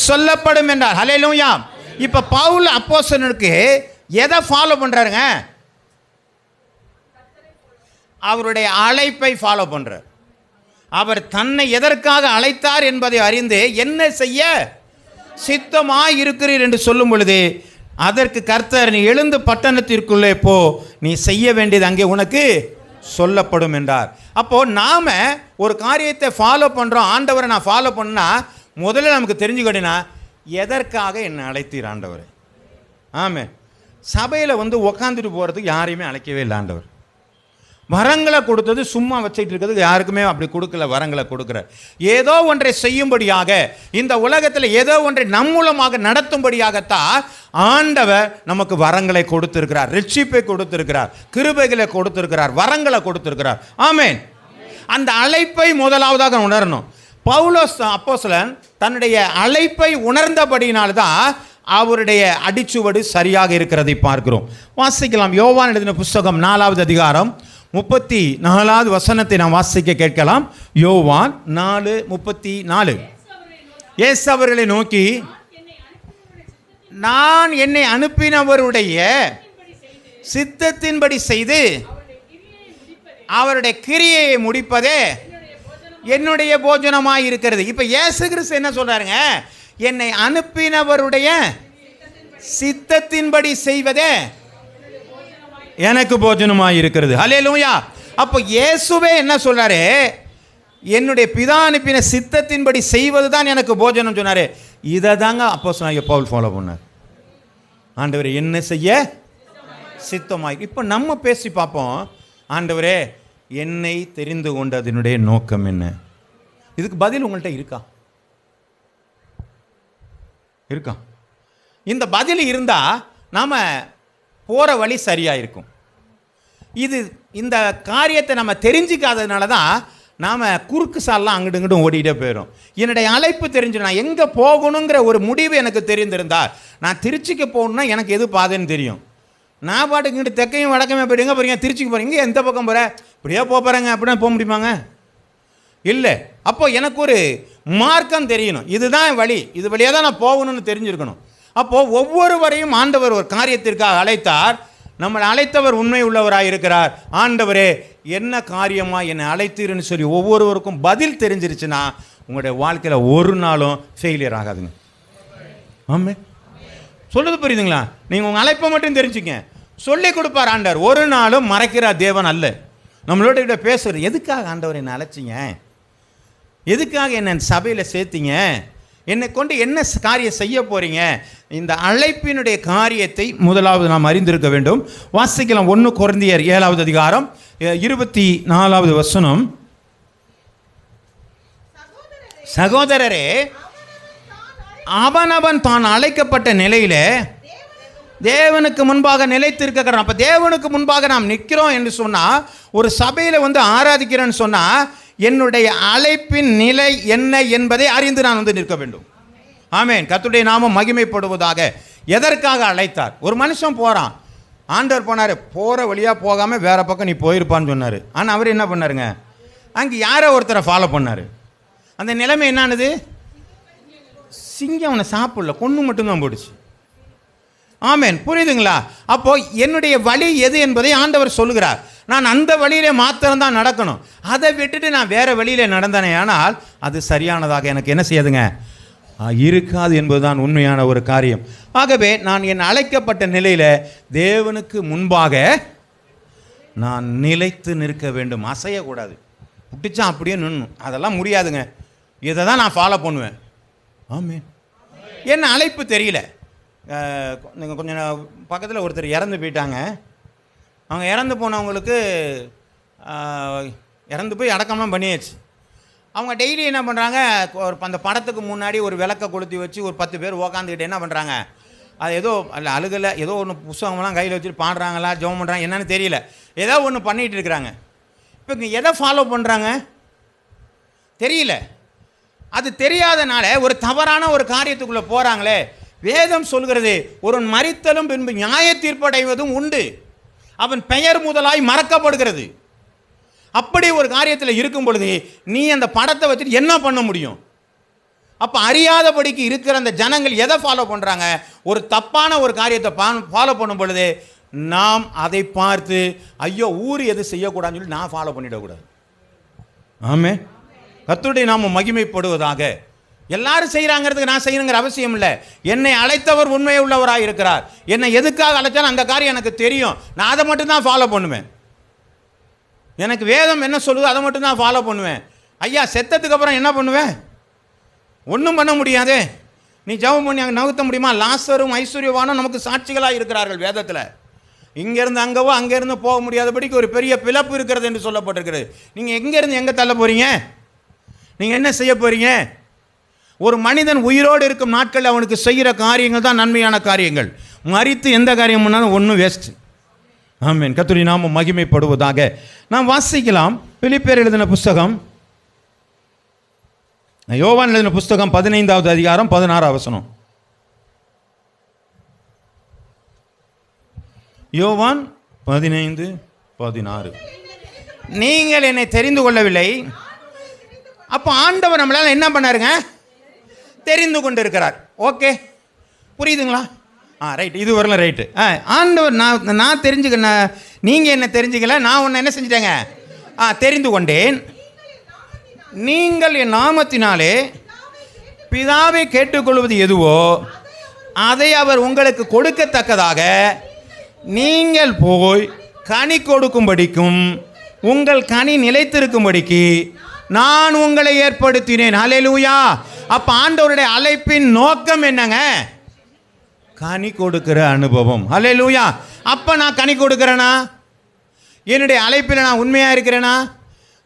சொல்லப்படும் என்றார். ஹல்லேலூயா. இப்போ பவுல் அப்போஸ்தலனுக்கு எதை ஃபாலோ பண்ணுறாருங்க? அவருடைய அழைப்பை ஃபாலோ பண்ணுறார். அவர் தன்னை எதற்காக அழைத்தார் என்பதை அறிந்து என்ன செய்ய சித்தமாய் இருக்கிறீர் என்று சொல்லும் பொழுது, அதற்கு கர்த்தர், நீ எழுந்து பட்டணத்திற்குள்ளே போ, நீ செய்ய வேண்டியது அங்கே உனக்கு சொல்லப்படும் என்றார். அப்போது நாம் ஒரு காரியத்தை ஃபாலோ பண்ணுறோம், ஆண்டவரை நான் ஃபாலோ பண்ணா முதல்ல நமக்கு தெரிஞ்சுக்கிட்டேன்னா, எதற்காக என்னை அழைத்தீர் ஆண்டவர்? ஆமாம், சபையில் உக்காந்துட்டு போகிறதுக்கு யாரையுமே அழைக்கவே இல்லை ஆண்டவர். வரங்களை கொடுத்தது சும்மா வச்சுட்டு இருக்கிறதுக்கு யாருக்குமே அப்படி கொடுக்கல. வரங்களை கொடுக்குற ஏதோ ஒன்றை செய்யும்படியாக, இந்த உலகத்தில் ஏதோ ஒன்றை நம் மூலமாக நடத்தும்படியாகத்தான் ஆண்டவர் நமக்கு வரங்களை கொடுத்திருக்கிறார், ரட்சிப்பை கொடுத்திருக்கிறார், கிருபைகளை கொடுத்திருக்கிறார், வரங்களை கொடுத்திருக்கிறார். ஆமென். அந்த அழைப்பை முதலாவதாக உணரணும். பவுலோஸ் அப்போஸ்தலன் தன்னுடைய அழைப்பை உணர்ந்தபடினால்தான் அவருடைய அடிச்சுவடு சரியாக இருக்கிறதை பார்க்கிறோம். வாசிக்கலாம். யோவான் எழுதின புஸ்தகம் 4வது அதிகாரம் 34வது வசனத்தை நாம் வாசிக்க கேட்கலாம். யோவான் 4:34. இயேசு அவர்களை நோக்கி, நான் என்னை அனுப்பினவருடைய சித்தத்தின்படி செய்து அவருடைய கிரியையை முடிப்பதே என்னுடைய போஜனமாய் இருக்கிறது. இப்போ இயேசு கிறிஸ்து என்ன சொல்றாருங்க? என்னை அனுப்பினவருடைய சித்தத்தின்படி செய்வதே எனக்கு போஜனமாய் இருக்கிறது. ஹல்லேலூயா. அப்போ இயேசுவே என்ன சொல்றாரு? என்னுடைய பிதா அனுப்பின சித்தத்தின்படி செய்வது தான் எனக்கு போஜனம் சொன்னாரு. இதை தாங்க அப்போஸ்தலனாகிய பவுல் ஃபாலோ பண்ணார். ஆண்டவரே என்ன செய்ய சித்தமாய். இப்போ நம்ம பேசி பார்ப்போம். ஆண்டவரே என்னை தெரிந்து கொண்டதனுடைய நோக்கம் என்ன? இதுக்கு பதில் உங்கள்கிட்ட இருக்கா? இருக்கா? இந்த பதில் இருந்தால் நாம் போகிற வழி சரியாக இருக்கும். இந்த காரியத்தை நம்ம தெரிஞ்சிக்காததுனால தான் நாம் குறுக்கு சால்லாம் அங்கிட்டு இங்கிட்டும் ஓடிக்கிட்டே போயிடும். என்னுடைய அழைப்பு தெரிஞ்சு நான் எங்கே போகணுங்கிற ஒரு முடிவு எனக்கு தெரிந்திருந்தா, நான் திருச்சிக்கு போகணுன்னா எனக்கு எது பாதைன்னு தெரியும். நான் பாட்டுக்கு இங்கிட்டு தெற்கையும் வடக்கையுமே போயிட்டு எங்கே போகிறீங்க? திருச்சிக்கு போகிறீங்க, எந்த பக்கம் போகிற? இப்படியே போகிறேங்க அப்படின்னா போக முடியுமாங்க? இல்லை. அப்போ எனக்கு ஒரு மார்க்கம் தெரியணும். இதுதான் வழி, இது வழியாக தான் நான் போகணும்னு தெரிஞ்சிருக்கணும். அப்போது ஒவ்வொருவரையும் ஆண்டவர் ஒரு காரியத்திற்காக அழைத்தார். நம்மளை அழைத்தவர் உண்மை உள்ளவராக இருக்கிறார். ஆண்டவரே என்ன காரியமாக என்னை அழைத்தீர்னு சொல்லி ஒவ்வொருவருக்கும் பதில் தெரிஞ்சிருச்சுன்னா உங்களுடைய வாழ்க்கையில் ஒரு நாளும் ஃபெயிலியர் ஆகாதுங்க. ஆமே, சொல்லுது புரியுதுங்களா? நீங்கள் உங்கள் அழைப்பை மட்டும் தெரிஞ்சுங்க. சொல்லி கொடுப்பார் ஆண்டவர். ஒரு நாளும் மறைக்கிறார் தேவன் அல்ல. நம்மளோட கிட்ட பேசுகிற, எதுக்காக ஆண்டவர் என்னை அழைச்சிங்க? எதுக்காக என்னை சபையில் சேர்த்திங்க? என்னை கொண்டு என்ன காரியம் செய்ய போகிறீங்க? இந்த அழைப்பினுடைய காரியத்தை முதலாவது நாம் அறிந்திருக்க வேண்டும். வாசிக்கலாம் 1 கொரிந்தியர் 7வது அதிகாரம் 24வது வசனம். சகோதரரே, அவனவன் தான் அழைக்கப்பட்ட நிலையில தேவனுக்கு முன்பாக நிலைத்திருக்கிறான். அப்போ தேவனுக்கு முன்பாக நாம் நிற்கிறோம் என்று சொன்னால், ஒரு சபையில் வந்து ஆராதிக்கிறேன்னு சொன்னால், என்னுடைய அழைப்பின் நிலை என்ன என்பதை அறிந்து நான் வந்து நிற்க வேண்டும். ஆமென். கர்த்தருடைய நாமம் மகிமைப்படுவதாக. எதற்காக அழைத்தார்? ஒரு மனுஷன் போகிறான், ஆண்டவர் போனார், போகிற வழியாக போகாமல் வேற பக்கம் நீ போயிருப்பான்னு சொன்னார். ஆனால் அவர் என்ன பண்ணாருங்க? அங்கே யாரோ ஒருத்தரை ஃபாலோ பண்ணார். அந்த நிலைமை என்னானது? சிங்கம் அவனை சாப்பிடல, கொன்று மட்டும்தான் போடுச்சு. ஆமென். புரியுதுங்களா? அப்போ என்னுடைய வழி எது என்பதை ஆண்டவர் சொல்லுகிறார். நான் அந்த வழியிலே மாத்திரம்தான் நடக்கணும். அதை விட்டுட்டு நான் வேற வழியிலே நடந்தேனே ஆனால் அது சரியானதாக எனக்கு என்ன செய்யாதுங்க? இருக்காது என்பதுதான் உண்மையான ஒரு காரியம். ஆகவே நான் என் அழைக்கப்பட்ட நிலையில் தேவனுக்கு முன்பாக நான் நிலைத்து நிற்க வேண்டும். அசையக்கூடாது. பிடிச்சா அப்படியே நின்னும். அதெல்லாம் முடியாதுங்க. இதை தான் நான் ஃபாலோ பண்ணுவேன். ஆமென். என்ன அழைப்பு தெரியல. நீங்கள் கொஞ்சம் பக்கத்தில் ஒருத்தர் இறந்து போயிட்டாங்க. அவங்க இறந்து போனவங்களுக்கு இறந்து போய் அடக்கம்லாம் பண்ணியாச்சு. அவங்க டெய்லி என்ன பண்ணுறாங்க? அந்த படத்துக்கு முன்னாடி ஒரு விளக்கை கொளுத்தி வச்சு ஒரு 10 பேர் உக்காந்துக்கிட்டு என்ன பண்ணுறாங்க? அது ஏதோ அல்ல அழுகலை, ஏதோ ஒன்று புஸ்தகம்லாம் கையில் வச்சுட்டு பாடுறாங்களா, ஜெபம் பண்ணுறாங்க, என்னென்னு தெரியல, ஏதோ ஒன்று பண்ணிகிட்டு இருக்கிறாங்க. இப்போ இங்கே எதை ஃபாலோ பண்ணுறாங்க தெரியல. அது தெரியாதனால ஒரு தவறான ஒரு காரியத்துக்குள்ளே போகிறாங்களே. வேதம் சொல்கிறது, ஒருவன் மரித்தலும் பின்பு நியாய தீர்ப்படைவதும் உண்டு, அவன் பெயர் முதலாய் மறக்கப்படுகிறது. அப்படி ஒரு காரியத்தில் இருக்கும் பொழுது நீ அந்த படத்தை வச்சுட்டு என்ன பண்ண முடியும்? அப்போ அறியாதபடிக்கு இருக்கிற அந்த ஜனங்கள் எதை ஃபாலோ பண்ணுறாங்க? ஒரு தப்பான ஒரு காரியத்தை ஃபாலோ பண்ணும் பொழுது நாம் அதை பார்த்து ஐயோ ஊர் எது செய்யக்கூடாதுன்னு சொல்லி நான் ஃபாலோ பண்ணிடக்கூடாது. ஆமே. கர்த்தருடைய நாமம் மகிமைப்படுவதாக. எல்லாரும் செய்கிறாங்கிறதுக்கு நான் செய்யணுங்கிற அவசியம் இல்லை. என்னை அழைத்தவர் உண்மை உள்ளவராக இருக்கிறார். என்னை எதுக்காக அழைச்சாலும் அந்த காரியம் எனக்கு தெரியும். நான் அதை மட்டும்தான் ஃபாலோ பண்ணுவேன். எனக்கு வேதம் என்ன சொல்லுதோ அதை மட்டும்தான் ஃபாலோ பண்ணுவேன். ஐயா செத்ததுக்கு அப்புறம் என்ன பண்ணுவேன்? ஒன்றும் பண்ண முடியாதே. நீ ஜெபம் பண்ணி அங்கே நகர்த்த முடியுமா? லாசரும் ஐஸ்வர்யவானும் நமக்கு சாட்சிகளாக இருக்கிறார்கள் வேதத்தில். இங்கேருந்து அங்கவோ அங்கேருந்து போக முடியாதபடிக்கு ஒரு பெரிய பிளப்பு இருக்கிறது என்று சொல்லப்பட்டிருக்கிறது. நீங்கள் எங்கேருந்து எங்கே தள்ள போகிறீங்க? நீங்கள் என்ன செய்ய போகிறீங்க? ஒரு மனிதன் உயிரோடு இருக்கும் நாட்கள் அவனுக்கு செய்கிற காரியங்கள் தான் நன்மையான காரியங்கள். மரித்து எந்த காரியம் பண்ணாலும் ஒன்றும் வேஸ்ட். ஆமென். கர்த்தருடைய நாமம் மகிமைப்படுவதாக. நாம் வாசிக்கலாம் பிலிப்பியர் எழுதின புஸ்தகம், யோவான் எழுதின புஸ்தகம் 15வது அதிகாரம் 16 வசனம். யோவான் 15:16. நீங்கள் என்னை தெரிந்து கொள்ளவில்லை. அப்போ ஆண்டவர் நம்மளால என்ன பண்ணாருங்க? தெரிந்து கொண்டு இருக்கிறார். ஓகே, புரியுதுங்களா? ரைட், இது வரல. ரைட்டு. ஆண்டவர் நான் தெரிஞ்சுக்க, நீங்கள் என்ன தெரிஞ்சுக்கல, நான் உன்னை என்ன செஞ்சிட்டேங்க? தெரிந்து கொண்டேன். நீங்கள் என் நாமத்தினாலே பிதாவை கேட்டுக்கொள்வது எதுவோ அதை அவர் உங்களுக்கு கொடுக்கத்தக்கதாக நீங்கள் போய் கனி கொடுக்கும்படிக்கும் உங்கள் கனி நிலைத்திருக்கும்படிக்கு நான் உங்களை ஏற்படுத்தினேன். ஹல்லேலூயா. அப்ப ஆண்டவருடைய அழைப்பின் நோக்கம் என்னங்க? கனி கொடுக்கிற அனுபவம். ஹல்லேலூயா. அப்ப நான் கனி கொடுக்கிறேனா? என்னுடைய அழைப்பில் நான் உண்மையா இருக்கிறேனா?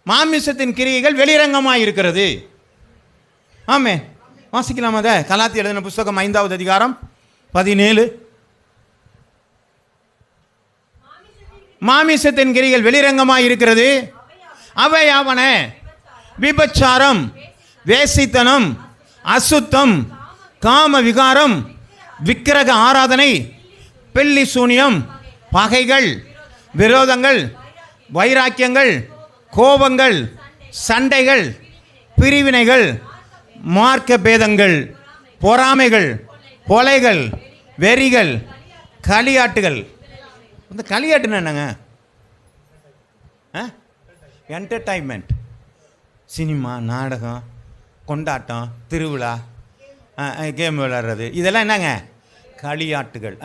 மாமிசத்தின் கிரியைகள் வெளிரங்கமாக இருக்கிறது. ஆமே, வாசிக்கலாம். அதை கலாத்தியர் எழுதின புஸ்தகம் 5வது அதிகாரம் 17. மாமிசத்தின் கிரிகள் வெளிரங்கமாக இருக்கிறது. அவை ஆவன: விபச்சாரம், வேசித்தனம், அசுத்தம், காம விகாரம், விக்கிரக ஆராதனை, பெல்லி சூனியம், பகைகள், விரோதங்கள், வைராக்கியங்கள், கோபங்கள், சண்டைகள், பிரிவினைகள், மார்க்க பேதங்கள், பொறாமைகள், கொலைகள், வெறிகள், களியாட்டுகள். இந்த களியாட்டுன்னு என்னங்க? என்டர்டைன்மெண்ட், சினிமா, நாடகம், கொண்டாட்டம், திருவிழா, கேம் விளையாடுறது, இதெல்லாம் என்னங்க? களியாட்டுகள்.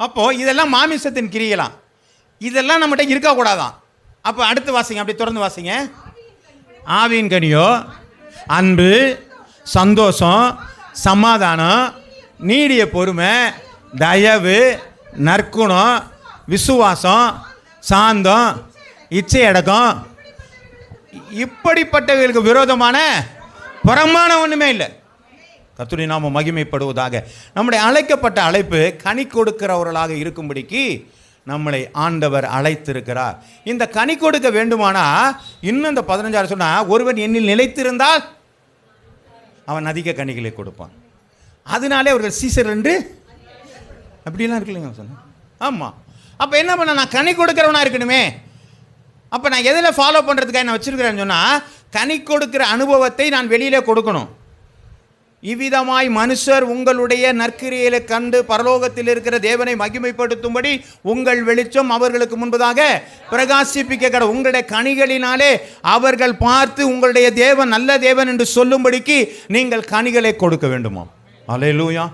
அப்போது இதெல்லாம் மாமிசத்தின் கிரியலாம். இதெல்லாம் நம்மகிட்ட இருக்கக்கூடாதான். அப்போ அடுத்து வாசிங்க, அப்படி தொடர்ந்து வாசிங்க. ஆவியின் கனியோ அன்பு, சந்தோஷம், சமாதானம், நீடிய பொறுமை, தயவு, நற்குணம், விசுவாசம், சாந்தம், இச்சையடக்கம், இப்படிப்பட்டவர்களுக்கு விரோதமான புறமான ஒன்றுமே இல்லை. கர்த்தருடைய நாமம் மகிமைப்படுவதாக. நம்முடைய அழைக்கப்பட்ட அழைப்பு கனி கொடுக்கிறவர்களாக இருக்கும்படிக்கு நம்மளை ஆண்டவர் அழைத்திருக்கிறார். இந்த கனி கொடுக்க வேண்டுமானா இன்னும் இந்த 15 சொன்னால், ஒருவன் என்னில் நிலைத்திருந்தால் அவன் அதிக கனிகளை கொடுப்பான். அதனாலே அவர்கள் சீசர் என்று அப்படிலாம் இருக்குல்லைங்க சொன்ன. ஆமாம். அப்போ என்ன பண்ண? நான் கனி கொடுக்கிறவனா இருக்கணுமே. அப்போ நான் எதில் ஃபாலோ பண்ணுறதுக்காக நான் வச்சுருக்கிறேன்னு சொன்னால், கனி கொடுக்கிற அனுபவத்தை நான் வெளியில் கொடுக்கணும். இவ்விதமாய் மனுஷர் உங்களுடைய நற்கிரியைகளை கண்டு பரலோகத்தில் இருக்கிற தேவனை மகிமைப்படுத்தும்படி உங்கள் வெளிச்சம் அவர்களுக்கு முன்பதாக பிரகாசிப்பிக்க, உங்களுடைய கனிகளினாலே அவர்கள் பார்த்து உங்களுடைய தேவன் நல்ல தேவன் என்று சொல்லும்படிக்கு நீங்கள் கனிகளை கொடுக்க வேண்டுமா? அல்லேலூயா,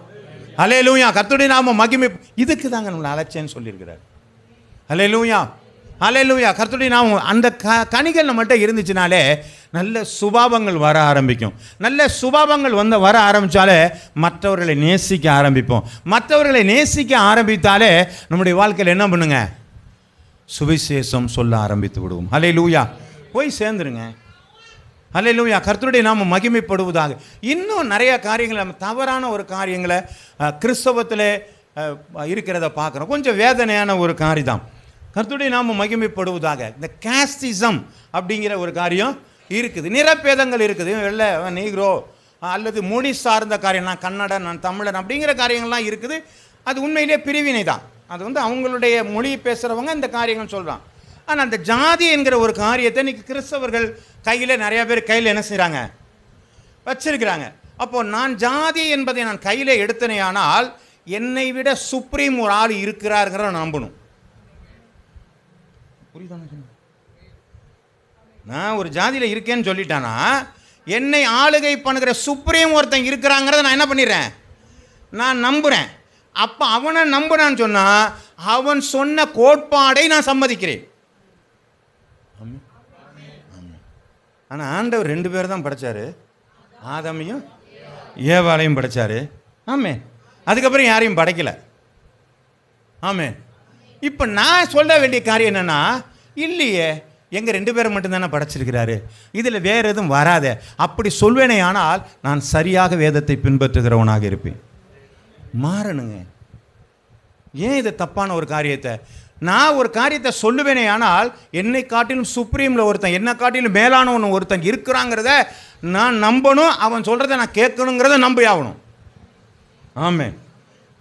அல்லேலூயா. கர்த்தருடைய நாமம் மகிமை. இதுக்கு தாங்க நம்மளை அழைச்சேன்னு சொல்லியிருக்கிறார். அல்லேலூயா, அல்லேலூயா. கர்த்தருடைய நாமம். அந்த கனிகள் நம்மகிட்ட இருந்துச்சுனாலே நல்ல சுபாவங்கள் வர ஆரம்பிக்கும். நல்ல சுபாவங்கள் வர ஆரம்பித்தாலே மற்றவர்களை நேசிக்க ஆரம்பிப்போம். மற்றவர்களை நேசிக்க ஆரம்பித்தாலே நம்முடைய வாழ்க்கையில் என்ன பண்ணுங்க? சுவிசேஷம் சொல்ல ஆரம்பித்து விடுவோம். அல்லேலூயா. போய் சேர்ந்துருங்க. அல்லேலூயா. கர்த்தருடைய நாமம் மகிமைப்படுவதாக. இன்னும் நிறைய காரியங்கள், நம்ம தவறான ஒரு காரியங்களை கிறிஸ்தவத்தில் இருக்கிறத பார்க்குறோம். கொஞ்சம் வேதனையான ஒரு காரியம். கர்த்தருடைய நாமம் மகிமைப்படுவதாக. இந்த காஸ்டிசம் அப்படிங்கிற ஒரு காரியம் இருக்குது. நிறப்பேதங்கள் இருக்குது. வெள்ளை, நீக்ரோ அல்லது மொழி சார்ந்த காரியம், நான் கன்னடன், நான் தமிழன் அப்படிங்கிற காரியங்கள்லாம் இருக்குது. அது உண்மையிலே பிரிவினை தான். அது அவங்களுடைய மொழி பேசுகிறவங்க இந்த காரியங்கள் சொல்கிறான். ஆனால் அந்த ஜாதி என்கிற ஒரு காரியத்தை இன்றைக்கி கிறிஸ்தவர்கள் கையில், நிறைய பேர் கையில் என்ன செய்கிறாங்க? வச்சிருக்கிறாங்க. அப்போது நான் ஜாதி என்பதை நான் கையில் எடுத்தனேயானால் என்னை விட சுப்ரீம் ஒரு ஆள் இருக்கிறாருங்கிற நம்பணும். புரியுதானே? நான் ஒரு ஜாதியில் இருக்கேன்னு சொல்லிட்டானா என்னை ஆளுகை பண்ணுகிற சுப்ரீம் ஒருத்தன் இருக்கிறாங்கிறத நான் என்ன பண்ணிடுறேன்? நான் நம்புகிறேன். அப்போ அவனை நம்புனான்னு சொன்னால் அவன் சொன்ன கோட்பாடை நான் சம்மதிக்கிறேன். ஆனால் ஆண்டவர் 2 பேர் தான் படைச்சாரு. ஆதாமையும் ஏவாளையும் படைச்சாரு. ஆமே. அதுக்கப்புறம் யாரையும் படைக்கலை. ஆமே. இப்போ நான் சொல்ல வேண்டிய காரியம் என்னென்னா, இல்லையே, எங்கள் 2 பேரை மட்டும்தானே படைச்சிருக்கிறாரு, இதில் வேறு எதுவும் வராத. அப்படி சொல்வேனே ஆனால் நான் சரியாக வேதத்தை பின்பற்றுகிறவனாக இருப்பேன். மாறணுங்க. ஏன் இது தப்பான ஒரு காரியத்தை? நான் ஒரு காரியத்தை சொல்லுவேனே ஆனால் என்னை காட்டிலும் சுப்ரீமில் ஒருத்தன், என்னை காட்டிலும் மேலானவன் ஒருத்தன் இருக்கிறாங்கிறத நான் நம்பணும். அவன் சொல்கிறத நான் கேட்கணுங்கிறத நம்பி ஆகணும். ஆமே.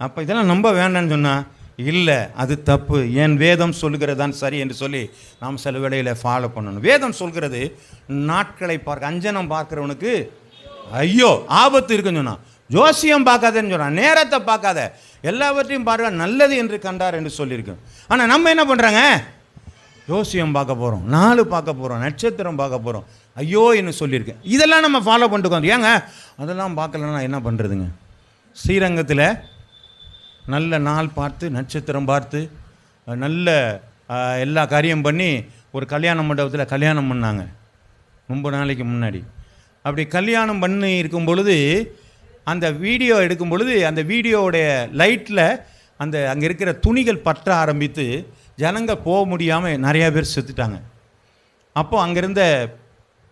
அப்போ இதெல்லாம் நம்ப வேண்டான்னு சொன்னால், இல்லை, அது தப்பு, என் வேதம் சொல்கிறது தான் சரி என்று சொல்லி நாம் சில வேளையில் ஃபாலோ பண்ணணும். வேதம் சொல்கிறது நாட்களை பார்க்க, அஞ்சனம் பார்க்குறவனுக்கு ஐயோ ஆபத்து இருக்குன்னு சொன்னான். ஜோசியம் பார்க்காதன்னு சொன்னான். நேரத்தை பார்க்காத, எல்லாவற்றையும் பார்க்க நல்லது என்று கண்டார் என்று சொல்லியிருக்கு. ஆனால் நம்ம என்ன பண்ணுறாங்க? ஜோசியம் பார்க்க போகிறோம், நாள் பார்க்க போகிறோம், நட்சத்திரம் பார்க்க போகிறோம், ஐயோ என்று சொல்லியிருக்கேன். இதெல்லாம் நம்ம ஃபாலோ பண்ணிட்டு ஏங்க அதெல்லாம் பார்க்கலன்னா என்ன பண்ணுறதுங்க? ஸ்ரீரங்கத்தில் நல்ல நாள் பார்த்து நட்சத்திரம் பார்த்து நல்ல எல்லா காரியம் பண்ணி ஒரு கல்யாண மண்டபத்தில் கல்யாணம் பண்ணாங்க ரொம்ப நாளைக்கு முன்னாடி. அப்படி கல்யாணம் பண்ணி இருக்கும் பொழுது அந்த வீடியோ எடுக்கும் பொழுது அந்த வீடியோவுடைய லைட்டில் அந்த அங்கே இருக்கிற துணிகள் பற்ற ஆரம்பித்து ஜனங்க போக முடியாமல் நிறையா பேர் செத்துட்டாங்க. அப்போது அங்கே இருந்த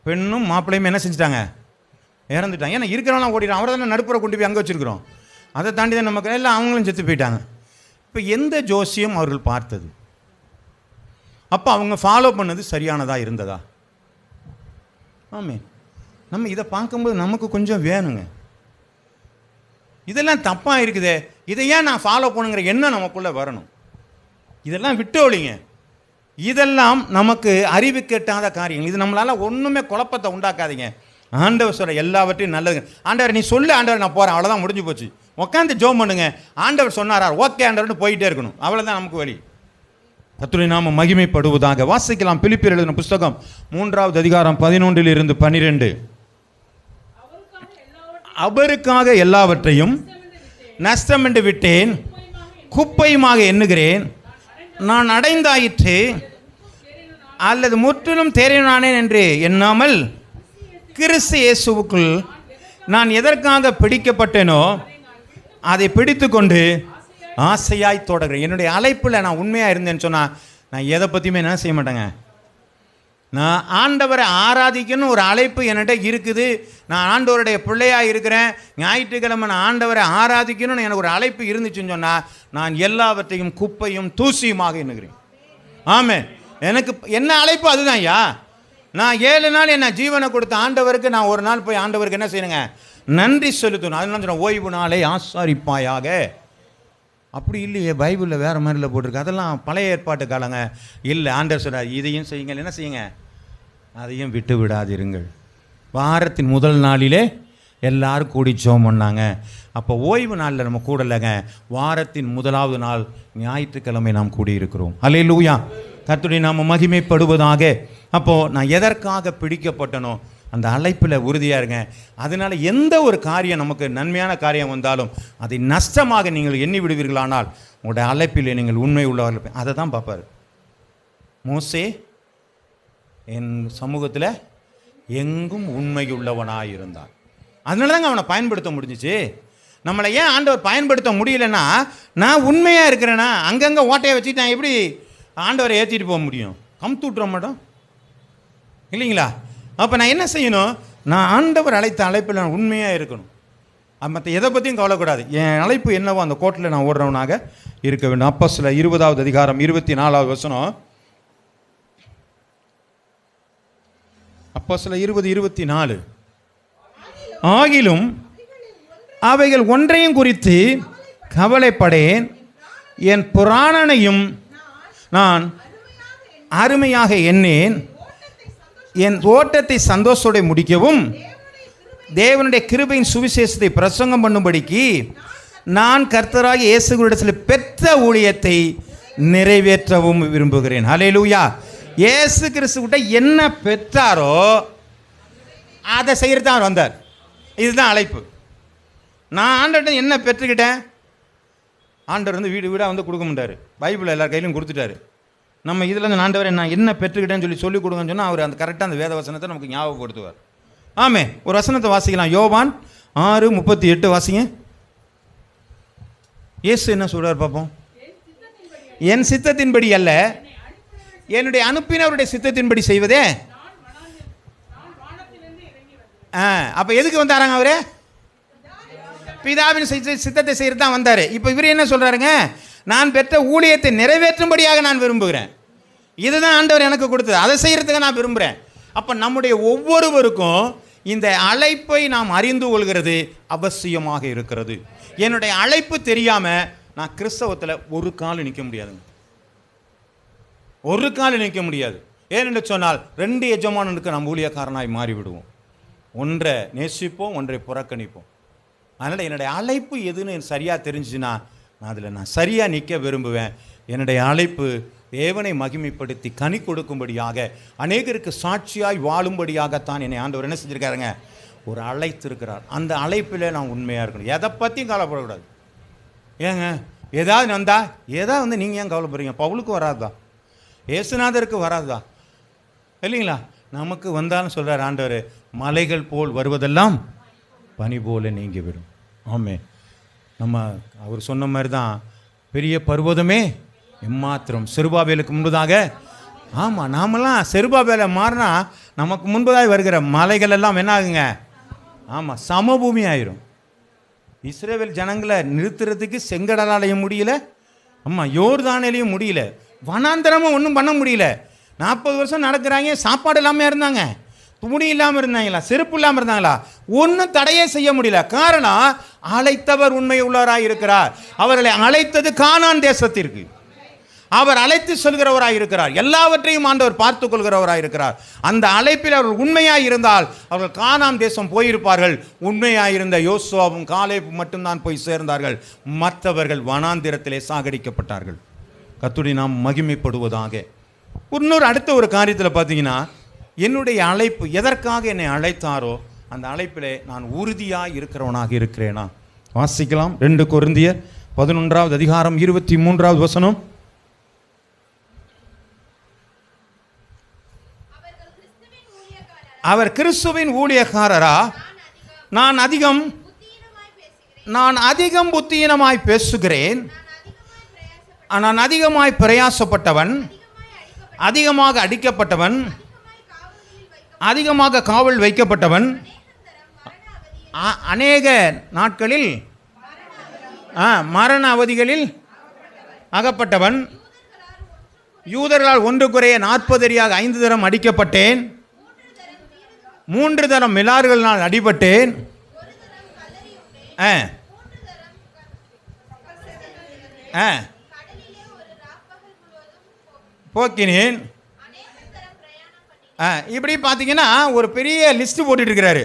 பெண்ணும் மாப்பிள்ளையும் என்ன செஞ்சிட்டாங்க, இறந்துட்டாங்க. ஏன்னா இருக்கிறவங்களாம் ஓடிட்டான். அவரை தானே நடுப்புற கொண்டு போய் அங்கே வச்சுருக்கிறோம். அதை தாண்டி தான் நமக்கு எல்லாம் அவங்களும் செத்து போயிட்டாங்க. இப்போ எந்த ஜோசியம் அவர்கள் பார்த்தது? அப்போ அவங்க ஃபாலோ பண்ணது சரியானதாக இருந்ததா? ஆமே, நம்ம இதை பார்க்கும்போது நமக்கு கொஞ்சம் வேணுங்க. இதெல்லாம் தப்பாக இருக்குதே, இதை ஏன் நான் ஃபாலோ பண்ணுங்கிற எண்ணம் நமக்குள்ளே வரணும். இதெல்லாம் விட்டு ஒழிங்க. இதெல்லாம் நமக்கு அறிவு கெட்டாத காரியங்கள். இது நம்மளால் ஒன்றுமே குழப்பத்தை உண்டாக்காதீங்க. ஆண்டவர் சொல்ல எல்லாவற்றையும் நல்லதுங்க. ஆண்டவர் நீ சொல்லு, ஆண்டவர் நான் போகிறேன், அவ்வளோதான், முடிஞ்சு போச்சு. உட்காந்து ஜோம் பண்ணுங்க. ஆண்டவர் சொன்னாரா, ஓகே ஆண்டவர்னு போயிட்டே இருக்கணும். அவ்வளோதான் நமக்கு வழி. கர்த்தருடைய நாமம் மகிமைப்படுவதாக. வாசிக்கலாம் பிலிப்பியர் எழுதின புஸ்தகம் 3வது அதிகாரம் 11-12. அவருக்காக எல்லாவற்றையும் நஷ்டம் என்று விட்டேன், குப்பையுமாக எண்ணுகிறேன். நான் அடைந்தாயிற்று அல்லது முற்றிலும் தேறினானேன் என்று எண்ணாமல் கிறிஸ்து இயேசுவுக்குள் நான் எதற்காக பிடிக்கப்பட்டேனோ அதை பிடித்து கொண்டு ஆசையாய் தொடர்கிறேன். என்னுடைய அழைப்பில் நான் உண்மையாக இருந்தேன்னு சொன்னால் நான் எதை பற்றியுமே என்ன செய்ய மாட்டேங்க. நான் ஆண்டவரை ஆராதிக்கணும்னு ஒரு அழைப்பு என்கிட்ட இருக்குது. நான் ஆண்டவருடைய பிள்ளையாக இருக்கிறேன். ஞாயிற்றுக்கிழமை நான் ஆண்டவரை ஆராதிக்கணும்னு எனக்கு ஒரு அழைப்பு இருந்துச்சுன்னு சொன்னால் நான் எல்லாவற்றையும் குப்பையும் தூசியுமாக எண்ணுகிறேன். ஆமே, எனக்கு என்ன அழைப்பு அதுதான் ஐயா. நான் 7 நாள் என்ன ஜீவனை கொடுத்த ஆண்டவருக்கு நான் ஒரு நாள் போய் ஆண்டவருக்கு என்ன செய்யணுங்க, நன்றி செலுத்தணும். அதனால சொன்ன ஓய்வு நாளை ஆசாரிப்பாயாக. அப்படி இல்லையே, பைபிளில் வேறு மாதிரில போட்டிருக்கு. அதெல்லாம் பழைய ஏற்பாட்டு காலங்க. இல்லை, ஆண்டவர் சொல்கிறார் இதையும் செய்யுங்கள், என்ன செய்யுங்க, அதையும் விட்டு விடாதிருங்கள். வாரத்தின் முதல் நாளிலே எல்லாரும் கூடி ஜெபம் பண்ணாங்க. அப்போ ஓய்வு நாளில் நம்ம கூடலைங்க, வாரத்தின் முதலாவது நாள் ஞாயிற்றுக்கிழமை நாம் கூடியிருக்கிறோம். அல்லேலூயா, கர்த்தருடைய நாமம் மகிமைப்படுவதாக. அப்போது நான் எதற்காக பிடிக்கப்பட்டனோ அந்த அழைப்பில் உறுதியாக இருங்க. அதனால் எந்த ஒரு காரியம் நமக்கு நன்மையான காரியம் வந்தாலும் அதை நஷ்டமாக நீங்கள் எண்ணி விடுவீர்களானால் உங்களுடைய அழைப்பில் நீங்கள் உண்மை உள்ளவர்கள் அதை தான் பார்ப்பார். மோசே என் சமூகத்தில் எங்கும் உண்மையுள்ளவனாக இருந்தான். அதனால தாங்க அவனை பயன்படுத்த முடிஞ்சிச்சு. நம்மளை ஏன் ஆண்டவர் பயன்படுத்த முடியலன்னா, நான் உண்மையாக இருக்கிறேன்னா அங்கங்கே ஓட்டையை வச்சுட்டு நான் எப்படி ஆண்டவரை ஏற்றிட்டு போக முடியும்? கமுத்து விட்டுற மாட்டோம் இல்லைங்களா? அப்போ நான் என்ன செய்யணும், நான் ஆண்டவர் அழைத்த அழைப்பில் நான் உண்மையாக இருக்கணும். மற்ற எதை பற்றியும் கவலைக்கூடாது. என் அழைப்பு என்னவோ அந்த கோட்டில் நான் ஓடுறவனாக இருக்க வேண்டும். அப்போஸ்தலர் 20வது அதிகாரம் 24வது வசனம். அப்போஸ்தலர் 20:24. ஆகிலும் அவைகள் ஒன்றையும் குறித்து கவலைப்படேன், என் புராணனையும் நான் அருமையாக எண்ணேன், என் ஓட்டத்தை சந்தோஷத்தோடு முடிக்கவும் தேவனுடைய கிருபையின் சுவிசேஷத்தை பிரசங்கம் பண்ணும்படிக்கு நான் கர்த்தராகிய இயேசுவினிடத்தில் பெற்ற ஊழியத்தை நிறைவேற்றவும் விரும்புகிறேன். ஹல்லேலூயா. இயேசு கிறிஸ்துவிட்ட என்ன பெற்றாரோ அதை செய்கிறது தான் வந்தார். இதுதான் அழைப்பு. நான் ஆண்டவர்கிட்ட என்ன பெற்றுக்கிட்டேன், ஆண்டவர் வந்து வீடு வீடாக வந்து கொடுக்க மாட்டார். பைபிள் எல்லார் கையிலும் கொடுத்துட்டாரு. நம்ம இதில் வந்து ஆண்டவரை நான் என்ன பெற்றுக்கிட்டேன்னு சொல்லிக் கொடுங்கன்னு சொன்னால் அவர் அந்த கரெக்டாக அந்த வேத வசனத்தை நமக்கு ஞாபகப்படுத்துவார். ஆமே, ஒரு வசனத்தை வாசிக்கலாம். யோவான் 6:38 வாசிங்க. இயேசு என்ன சொல்றார் பார்ப்போம். என் சித்தத்தின்படி அல்ல, என்னுடைய அனுப்பினவருடைய சித்தத்தின்படி செய்வதே. அப்போ எதுக்கு வந்தாராங்க அவரு? பிதாவின் சித்தத்தை செய்யறது தான் வந்தார். இப்போ இவர் என்ன சொல்றாருங்க, நான் பெற்ற ஊழியத்தை நிறைவேற்றும்படியாக நான் விரும்புகிறேன். இதுதான் ஆண்டவர் எனக்கு கொடுத்தது, அதை செய்யறதுக்கு நான் விரும்புகிறேன். அப்போ நம்முடைய ஒவ்வொருவருக்கும் இந்த அழைப்பை நாம் அறிந்து கொள்கிறது அவசியமாக இருக்கிறது. என்னுடைய அழைப்பு தெரியாமல் நான் கிறிஸ்தவத்தில் ஒரு கால் நிற்க முடியாதுங்க, ஒரு கால் நிற்க முடியாது. ஏனென்று சொன்னால் 2 எஜமானனுக்கு நாம் ஊழியக்காரனாய் மாறிவிடுவோம். ஒன்றை நேசிப்போம், ஒன்றை புறக்கணிப்போம். அதனால் என்னுடைய அழைப்பு எதுன்னு சரியாக தெரிஞ்சுன்னா நான் சரியாக நிற்க விரும்புவேன். என்னுடைய அழைப்பு தேவனை மகிமைப்படுத்தி கனி கொடுக்கும்படியாக, அநேகருக்கு சாட்சியாய் வாழும்படியாகத்தான் என்னை ஆண்டவர் என்ன செஞ்சுருக்காருங்க, ஒரு அழைத்து இருக்கிறார். அந்த அழைப்பில் நான் உண்மையாக இருக்கணும். எதை பற்றியும் கவலைப்படக்கூடாது. ஏங்க ஏதாவது வந்தா ஏதாவது வந்து நீங்கள் ஏன் கவலைப்படுறீங்க? பவுலுக்கு வராதா? ஏசுநாதருக்கு வராதா? இல்லைங்களா? நமக்கு வந்தாலும் சொல்கிறார் ஆண்டவர், மலைகள் போல் வருவதெல்லாம் பனி போல நீங்கிவிடும். ஆமே. நம்ம அவர் சொன்ன மாதிரி தான், பெரிய பர்வதமே எம்மாத்திரம் செருபாபேலுக்கு முன்பதாக. ஆமாம், நாமெல்லாம் செருபாபேலை மாறினா நமக்கு முன்பதாக வருகிற மலைகள் எல்லாம் என்ன ஆகுங்க? ஆமாம், சமபூமி ஆயிரும். இஸ்ரவேல் ஜனங்களை நிறுத்துறதுக்கு செங்கடலாலையும் முடியல, ஆமாம் யோர்தானிலையும் முடியல, வனாந்தரமும் ஒன்றும் பண்ண முடியல. 40 வருஷம் நடக்கிறாங்க, சாப்பாடு இல்லாமல் இருந்தாங்க, துணி இல்லாமல் இருந்தாங்களா, செருப்பு இல்லாமல் இருந்தாங்களா, ஒன்றும் தடையே செய்ய முடியல. காரணம், அழைத்தவர் உண்மை உள்ளவராக இருக்கிறார். அவர்களை அழைத்தது கானான் தேசத்திற்கு. அவர் அழைத்து சொல்கிறவராக இருக்கிறார். எல்லாவற்றையும் ஆண்டவர் பார்த்து கொள்கிறவராக இருக்கிறார். அந்த அழைப்பில் அவர்கள் உண்மையாக இருந்தால் அவர்கள் கானான் தேசம் போயிருப்பார்கள். உண்மையாக இருந்த யோசுவாவும் காலேபும் மட்டும்தான் போய் சேர்ந்தார்கள். மற்றவர்கள் வனாந்திரத்திலே சாகடிக்கப்பட்டார்கள். கர்த்தருடைய நாம் மகிமைப்படுவதாக. இன்னொரு அடுத்த ஒரு காரியத்தில் பார்த்தீங்கன்னா, என்னுடைய அழைப்பு எதற்காக என்னை அழைத்தாரோ அந்த அழைப்பிலே நான் உறுதியாக இருக்கிறவனாக இருக்கிறேனா? வாசிக்கலாம். 2 கொரிந்தியர் 11வது அதிகாரம் 23வது வசனம். அவர் கிறிஸ்துவின் ஊழியக்காரரா? நான் அதிகம் புத்தியீனமாய் பேசுகிறேன். நான் அதிகமாய் பிரயாசப்பட்டவன், அதிகமாக அடிக்கப்பட்டவன், அதிகமாக காவல் வைக்கப்பட்டவன், அநேக நாட்களில் மரண அவதிகளில் அகப்பட்டவன், யூதர்களால் ஒன்று குறைய 40 அடியாக 5 தரம் அடிக்கப்பட்டேன், 3 தரம் மிலாறுகளினால் அடிபட்டேன், போக்கினேன். இப்படி பார்த்தீங்கன்னா ஒரு பெரிய லிஸ்ட்டு போட்டுட்டு இருக்கிறாரு.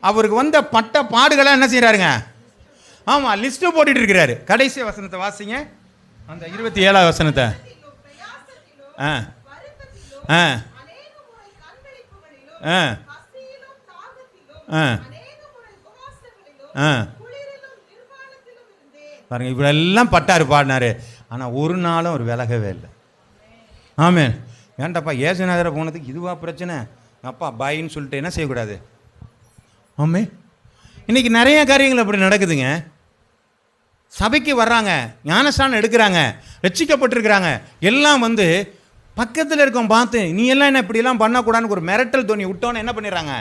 அவருக்கு வந்த பட்ட பாடுகளை என்ன செய்கிறாருங்க? ஆமாம், லிஸ்ட்டு போட்டுட்டு இருக்கிறாரு. கடைசி வசனத்தை வாசிங்க, அந்த 27வது வசனத்தை. ஆ ஆ ஆ பாருங்க, இவ்வளெல்லாம் பட்டாரு, பாடினாரு. ஆனால் ஒரு நாளும் அவர் விலகவே இல்லை. ஆமே. ஏன்டாப்பா ஏசுநாதரை போனதுக்கு இதுவா பிரச்சனை? அப்பா பாயின்னு சொல்லிட்டு என்ன செய்யக்கூடாது? ஆமே. இன்னைக்கு நிறைய காரியங்கள் அப்படி நடக்குதுங்க. சபைக்கு வர்றாங்க, ஞானஸ்தானம் எடுக்கிறாங்க, ரட்சிக்கப்பட்டிருக்கிறாங்க, எல்லாம் வந்து பக்கத்தில் இருக்கோம் பார்த்து, நீ எல்லாம் என்ன இப்படிலாம் பண்ணக்கூடாதுன்னு ஒரு மிரட்டல் தோணி விட்டோன்னு என்ன பண்ணிடுறாங்க?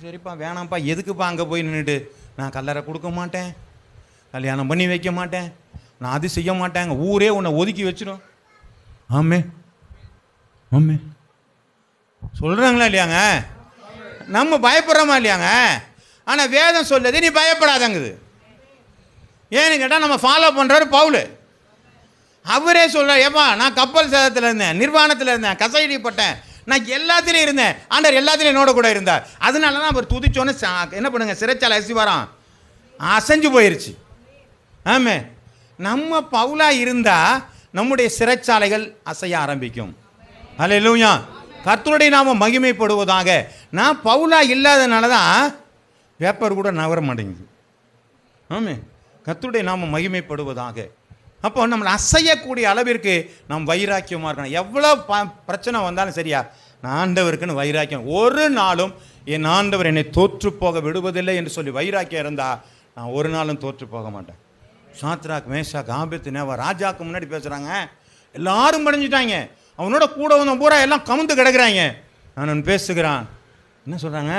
சரிப்பா வேணாம்ப்பா, எதுக்குப்பா அங்கே போய் நின்றுட்டு, நான் கல்லறை கொடுக்க மாட்டேன், கல்யாணம் பண்ணி வைக்க மாட்டேன், நான் அது செய்ய மாட்டேங்க, ஊரே உன்னை ஒதுக்கி வச்சிடும். ஆமே ஆமே சொல்கிறாங்களா இல்லையாங்க? நம்ம பயப்படுறோமா இல்லையாங்க? ஆனால் வேதம் சொல்லுது நீ பயப்படாதங்குது. ஏன்னு கேட்டால் நம்ம ஃபாலோ பண்ணுறாரு பவுல். அவரே சொல்கிறார், ஏப்பா நான் கப்பல் சேதத்தில் இருந்தேன், நிர்வாணத்தில் இருந்தேன், கசையடிப்பட்டேன், நான் எல்லாத்திலையும் இருந்தேன், ஆண்டவர் எல்லாத்திலையும் என்னோட கூட இருந்தார். அதனால தான் அவர் துதிச்சோன்னு என்ன பண்ணுங்க, சிறைச்சாலை அசிவாரம் அசைஞ்சு போயிருச்சு. ஆமே. நம்ம பவுலாக இருந்தால் நம்முடைய சிறைச்சாலைகள் அசைய ஆரம்பிக்கும். அல்லேலூயா. கர்த்தருடைய நாம மகிமைப்படுவதாக. நான் பவுலாக இல்லாதனால தான் பேப்பர் கூட நகர மாட்டேங்குது. ஆமே. கர்த்தருடைய நாம மகிமைப்படுவதாக. அப்போ நம்மளை அசையக்கூடிய அளவிற்கு நாம் வைராக்கியமாக இருக்கணும். எவ்வளோ பிரச்சனை வந்தாலும் சரியா, நான் ஆண்டவருக்குன்னு வைராக்கியம். ஒரு நாளும் என் ஆண்டவர் என்னை தோற்று போக விடுவதில்லை என்று சொல்லி வைராக்கியம் இருந்தால் நான் ஒரு நாளும் தோற்று போக மாட்டேன். சாத்ராக், மேஷாக், ஆபேத்நேகோ ராஜாவுக்கு முன்னாடி பேசுகிறாங்க, எல்லாரும் படைஞ்சிட்டாங்க, அவனோட கூட வந்த பூரா எல்லாம் கமுந்து கிடக்குறாங்க. நான் பேசுகிறான், என்ன சொல்கிறாங்க?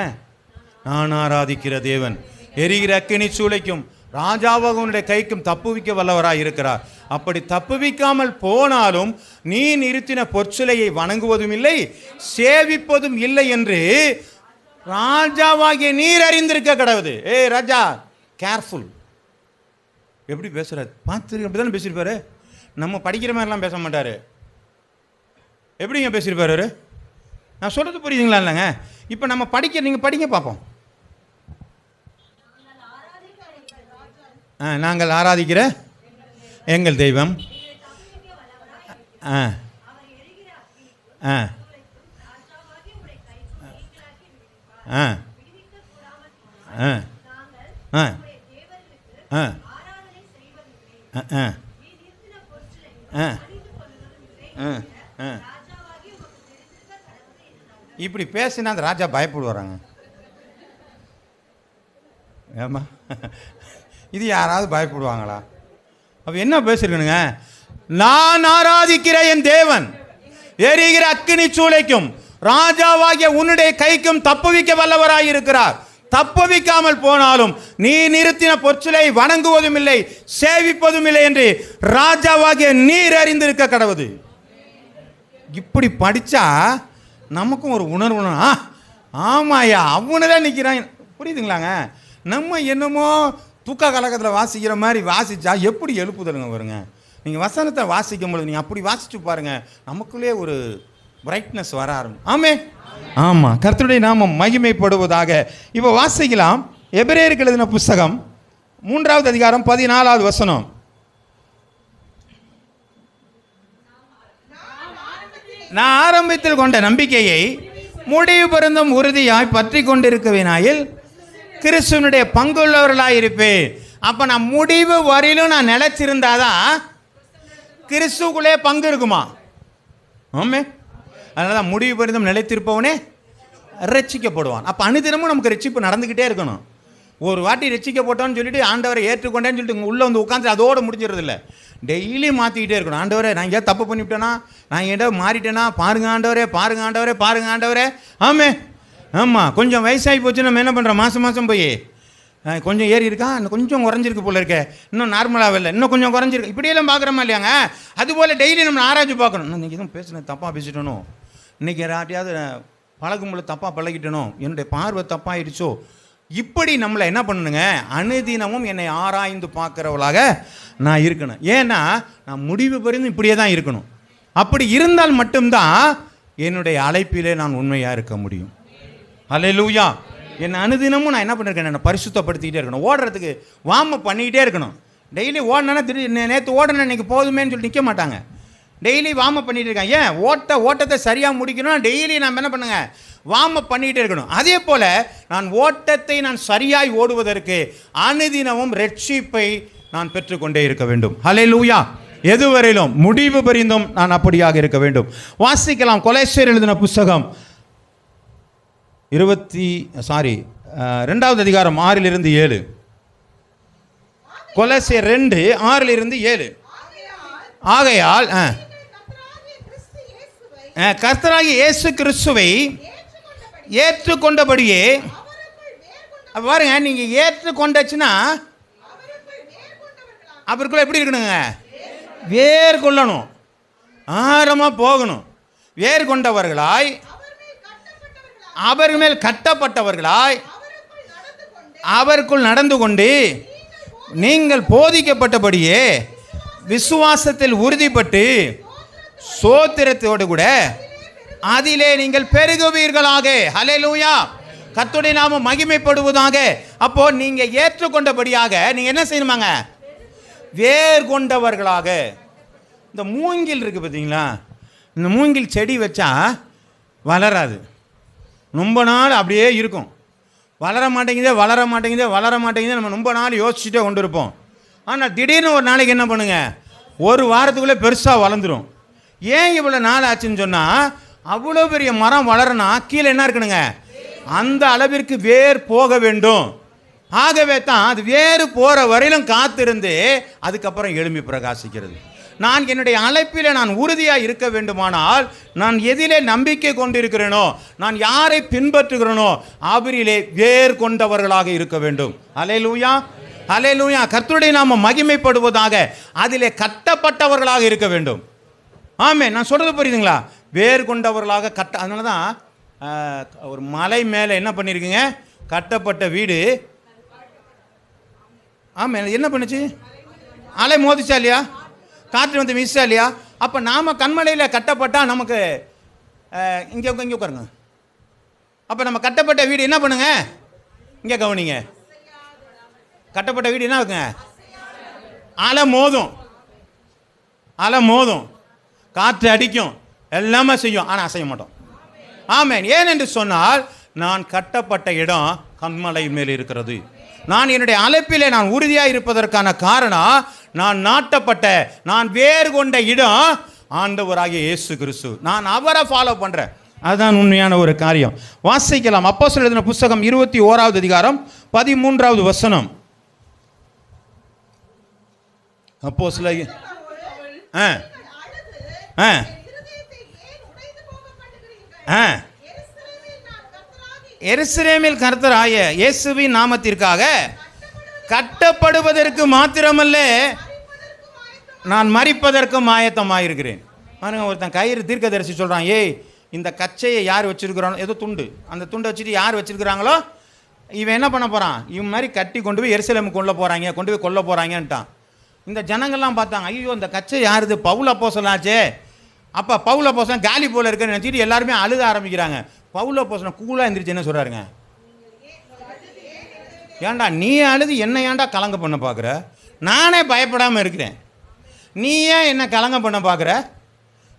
நான் ஆராதிக்கிற தேவன் எரிகிற அக்கினி சூளைக்கும் ராஜாவகனுடைய கைக்கும் தப்புவிக்க வல்லவராய் இருக்கிறார். அப்படி தப்புவிக்காமல் போனாலும் நீ நிறுத்தின பொற்சிலையை வணங்குவதும் இல்லை, சேவிப்பதும் இல்லை என்று ராஜாவாகிய நீர் அறிந்திருக்க கடவுது. ராஜா கேர்ஃபுல். எப்படி பேசுறாரு பார்த்து, அப்படி தானே பேசியிருப்பாரு. நம்ம படிக்கிற மாதிரிலாம் பேச மாட்டார். எப்படிங்க பேசியிருப்பாரு? நான் சொல்கிறது புரியுதுங்களா? இல்லைங்க, இப்போ நம்ம நீங்கள் படிங்க பார்ப்போம். நாங்கள் ஆராதிக்கிற எங்கள் தெய்வம் ஆ ஆ ஆ ஆ இப்படி பேசினா அந்த ராஜா பயப்படுவாராங்க. ஏமா இது யாராவது பயப்படுவாங்களா? அப்போ என்ன பேசிருக்கணுங்க? நான் ஆராதிக்கிற என் தேவன் எரிகிற அக்கினி சூளைக்கும் ராஜாவாகிய உன்னுடைய கைக்கும் தப்புவிக்க வல்லவராயிருக்கிறார். தப்புவிக்காமல் போனாலும் நீ நிறுத்தின பொற்சிலை வணங்குவதும் இல்லை சேவிப்பதும் இல்லை என்று ராஜாவாகிய நீர் அறிந்திருக்க கடவுது. இப்படி படித்தா நமக்கும் ஒரு உணர்வு. ஆமாயா அவனு தான் நிற்கிறான். புரியுதுங்களாங்க? நம்ம என்னமோ தூக்க கலக்கத்தில் வாசிக்கிற மாதிரி வாசித்தா எப்படி எழுப்புதலுங்க வருங்க? நீங்கள் வசனத்தை வாசிக்கும் பொழுது நீங்கள் அப்படி வாசித்து பாருங்கள், நமக்குள்ளே ஒரு பிரைட்னஸ் வர ஆரம்பிக்கும். ஆமாம், கர்த்தருடைய நாமம் மகிமைப்படுவதாக. இப்போ வாசிக்கலாம். எபிரேயருக்கு எழுதின புஸ்தகம் 3வது அதிகாரம் 14வது வசனம். நான் ஆரம்பத்தில் கொண்ட நம்பிக்கையை முடிவு பருந்தும் உறுதியாய் பற்றி கொண்டிருக்கவினாயில் கிறிஸ்துவனுடைய பங்குள்ளவர்களாக இருப்பேன். அப்போ நான் முடிவு வரையிலும் நான் நிலைச்சிருந்தாதான் கிறிஸ்துக்குள்ளே பங்கு இருக்குமா? ஆமே, அதனால தான் முடிவு பருந்தும் நிலைத்திருப்பவனே ரட்சிக்கப்படுவான். அப்போ அனுதினமும் நமக்கு ரட்சிப்பு நடந்துக்கிட்டே இருக்கணும். ஒரு வாட்டி ரட்சிக்கப்பட்டோன்னு சொல்லிட்டு ஆண்டவரை ஏற்றுக்கொண்டேன்னு சொல்லிட்டு உள்ளே வந்து உட்காந்து அதோடு முடிஞ்சிடறதில்ல. டெய்லி மாற்றிக்கிட்டே இருக்கணும். ஆண்டவரே நான் எங்கேயாவது தப்பு பண்ணிவிட்டேனா, நான் எங்கேயாவது மாறிட்டேனா, பாருங்க ஆண்டவரே, பாருங்க ஆண்டவரே, பாருங்க ஆண்டவரே. ஆமாம், கொஞ்சம் வயசாகி போச்சு. நம்ம என்ன பண்ணுறோம்? மாதம் போய் கொஞ்சம் ஏறி இருக்கா, இன்னும் கொஞ்சம் குறைஞ்சிருக்கு போல இருக்க, இன்னும் நார்மலாக இல்லை, இன்னும் கொஞ்சம் குறைஞ்சிருக்கு, இப்படியெல்லாம் பார்க்குறோமா இல்லையாங்க? அதுபோல் டெய்லி நம்ம ஆராய்ச்சி பார்க்கணும். நான் இன்றைக்கி எதுவும் பேசுனேன், தப்பாக பேசிட்டணும், இன்றைக்கி யார்ட்டையாவது பழகும்போது தப்பாக பழகிட்டணும், என்னுடைய பார்வை தப்பாகிடுச்சோ, இப்படி நம்மளை என்ன பண்ணணுங்க? அனுதினமும் என்னை ஆராய்ந்து பார்க்குறவளாக நான் இருக்கணும். ஏன்னா நான் முடிவு பெறுந்து இப்படியே தான் இருக்கணும். அப்படி இருந்தால் மட்டும்தான் என்னுடைய அழைப்பிலே நான் உண்மையாக இருக்க முடியும். அல்லேலூயா. என்னை அனுதினமும் நான் என்ன பண்ணியிருக்கேன்? என்னை பரிசுத்தப்படுத்திக்கிட்டே இருக்கணும். ஓடுறதுக்கு வார்ம் அப் பண்ணிக்கிட்டே இருக்கணும். டெய்லி ஓடினா திடீர்னு நேற்று ஓடணும் இன்றைக்கி போதுமேன்னு சொல்லி நிற்க மாட்டாங்க. டெய்லி வார்ம் அப் பண்ணிகிட்டு இருக்காங்க. ஏன்? ஓட்டத்தை சரியாக முடிக்கணும். டெய்லி நம்ம என்ன பண்ணுங்க? வார்ம் அப் பண்ணிகிட்டே இருக்கணும். அதே போல் நான் ஓட்டத்தை நான் சரியாய் ஓடுவதற்கு அனுதினமும் ரட்சிப்பை நான் பெற்றுக்கொண்டே இருக்க வேண்டும். ஹல்லேலூயா. எதுவரையிலும் முடிவு பரிந்தும் நான் அப்படியாக இருக்க வேண்டும். வாசிக்கலாம். கொலோசியர் எழுதின புஸ்தகம் 2வது அதிகாரம் 6-7. கொலோசியர் 2:6-7. ஆகையால் கர்த்தராகிய இயேசு கிறிஸ்துவை ஏற்றுக்கொண்டபடியே பாருங்க, நீங்கள் ஏற்றுக்கொண்டச்சுன்னா அவருக்குள்ள எப்படி இருக்கணுங்க? வேர் கொள்ளணும், ஆழமாக போகணும். வேர் கொண்டவர்களாய், அவர் மேல் கட்டப்பட்டவர்களாய், அவருக்குள் நடந்து கொண்டு நீங்கள் போதிக்கப்பட்டபடியே விசுவாசத்தில் உறுதிப்பட்டு சோத்திரத்தோடு கூட அதிலே நீங்கள் பெருகுவீர்களாக. ஹல்லேலூயா. கர்த்தருடைய நாமம் மகிமைப்படுவதாக. அப்போ நீங்க ஏற்றுக்கொண்டபடியாக நீங்க என்ன செய்யணுமாங்க? வேர் கொண்டவர்களாக. இந்த மூங்கில் இருக்கு பார்த்தீங்களா? இந்த மூங்கில் செடி வச்சா வளராது, ரொம்ப நாள் அப்படியே இருக்கும். வளர மாட்டேங்குதே நம்ம ரொம்ப நாள் யோசிச்சுட்டே கொண்டு இருப்போம். ஆனால் திடீர்னு ஒரு நாளைக்கு என்ன பண்ணுங்க? ஒரு வாரத்துக்குள்ளே பெருசாக வளர்ந்துடும். ஏன் இவ்வளோ நாள் ஆச்சுன்னு சொன்னால், அவ்வளோ பெரிய மரம் வளரனா கீழே என்ன இருக்கணுங்க? அந்த அளவிற்கு வேர் போக வேண்டும். ஆகவே தான் அது வேறு போகிற வரையிலும் காத்திருந்து அதுக்கப்புறம் எழும்பி பிரகாசிக்கிறது. நான் என்னுடைய அழைப்பில் நான் உறுதியாக இருக்க வேண்டுமானால், நான் எதிலே நம்பிக்கை கொண்டிருக்கிறேனோ, நான் யாரை பின்பற்றுகிறேனோ அவரிலே வேர் கொண்டவர்களாக இருக்க வேண்டும். அல்லேலூயா, அல்லேலூயா. கர்த்தருடைய நாமம் மகிமைப்படுவதாக. அதிலே கட்டப்பட்டவர்களாக இருக்க வேண்டும். ஆமே, நான் சொல்கிறது புரியுதுங்களா? வேர் கொண்டவர்களாக அதனால தான் ஒரு மலை மேலே என்ன பண்ணியிருக்குங்க? கட்டப்பட்ட வீடு. ஆமே, என்ன பண்ணுச்சு? அலை மோதிச்சா இல்லையா? காற்று வந்து வீசா இல்லையா? அப்போ நாம் கண்மலையில் கட்டப்பட்டால் நமக்கு இங்கே உட்காருங்க. அப்போ நம்ம கட்டப்பட்ட வீடு என்ன பண்ணுங்க? இங்கே கவனிங்க. கட்டப்பட்ட வீடு என்ன இருக்குங்க? அலை மோதும், காற்று அடிக்கும், எல்லாமே செய்யும், ஆனால் அசைய மாட்டோம். ஆமென். ஏனென்று சொன்னால், நான் கட்டப்பட்ட இடம் கண்மலை மேல் இருக்கிறது. நான் என்னுடைய அழைப்பிலே நான் உறுதியாக இருப்பதற்கான காரணம், நான் நாட்டப்பட்ட, நான் வேறு கொண்ட இடம் ஆண்டவராகிய இயேசு கிறிஸ்து. நான் அவரை ஃபாலோ பண்ணுறேன். அதுதான் உண்மையான ஒரு காரியம். வாசிக்கலாம். அப்போஸ்தலர் எழுதின புஸ்தகம் 21வது அதிகாரம் 13வது வசனம். அப்போஸ்தலர் எருசலேமில் கர்த்தராகிய இயேசுவின் நாமத்திற்காக கட்டப்படுவதற்கு மாத்திரமல்ல, நான் மரிப்பதற்கும் ஆயத்தமாயிருக்கிறேன். பாருங்க, ஒருத்தன் கயிறு தீர்க்கதரிசி சொல்கிறான், ஏய் இந்த கச்சையை யார் வச்சிருக்கிறானோ, ஏதோ துண்டு, அந்த துண்டை வச்சுட்டு யார் வச்சிருக்கிறாங்களோ இவன் என்ன பண்ண போகிறான், இவன் மாதிரி கட்டி கொண்டு போய் எருசலேமுக்கு கொண்டு போய் கொல்ல போகிறாங்கன்ட்டான். இந்த ஜனங்கள்லாம் பார்த்தாங்க, ஐயோ இந்த கச்சை யாருது, பவுல் அப்போஸ்தலனாச்சே. அப்போ பவுல் அப்போஸ்தலன் காலி போல இருக்குன்னு நினச்சிட்டு எல்லாருமே அழுக ஆரம்பிக்கிறாங்க. பவுல் அப்போஸ்தலன் கூலாக எந்திரிச்சு என்ன சொல்கிறாருங்க, ஏன்டா நீ அழுது என்ன ஏன்டா கலங்க பண்ண பார்க்குற, நானே பயப்படாமல் இருக்கிறேன், நீ ஏன் என்ன கலங்க பண்ண பார்க்குற?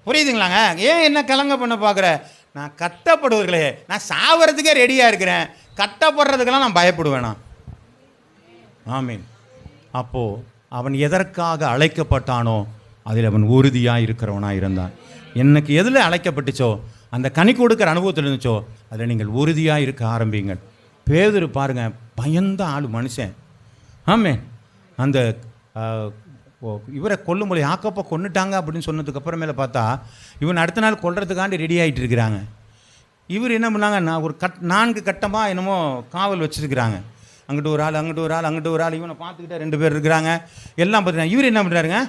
புரியுதுங்களாங்க? ஏன் என்ன கலங்க பண்ண பார்க்குற? நான் கட்டப்படுவர்களே, நான் சாவறதுக்கே ரெடியாக இருக்கிறேன், கட்டப்படுறதுக்கெல்லாம் நான் பயப்படுவேனா? ஆமீன். அப்போது அவன் எதற்காக அழைக்கப்பட்டானோ அதில் அவன் உறுதியாக இருக்கிறவனாக இருந்தான். எனக்கு எதில் அழைக்கப்பட்டுச்சோ, அந்த கனி கொடுக்குற அனுபவத்தில் இருந்துச்சோ அதில் நீங்கள் உறுதியாக இருக்க ஆரம்பிங்கள். பேதுரு பாருங்கள், பயந்த ஆள் மனுஷன். ஆமேன். அந்த இவரை கொல்லும்போது யாக்கப்போ கொண்டுட்டாங்க அப்படின்னு சொன்னதுக்கப்புறமேல பார்த்தா இவன் அடுத்த நாள் கொல்றதுக்காண்டி ரெடி ஆகிட்டு இருக்கிறாங்க. இவர் என்ன பண்ணாங்க, நான் ஒரு 4 கட்டமாக என்னமோ காவல் வச்சுருக்கிறாங்க. அங்கிட்டு ஒரு ஆள், அங்கிட்டு ஒரு ஆள், அங்கிட்டு ஒரு ஆள், இவனை பார்த்துக்கிட்டே 2 பேர் இருக்கிறாங்க. எல்லாம் பார்த்துட்டாங்க. இவர் என்ன பண்ணுறாருங்க,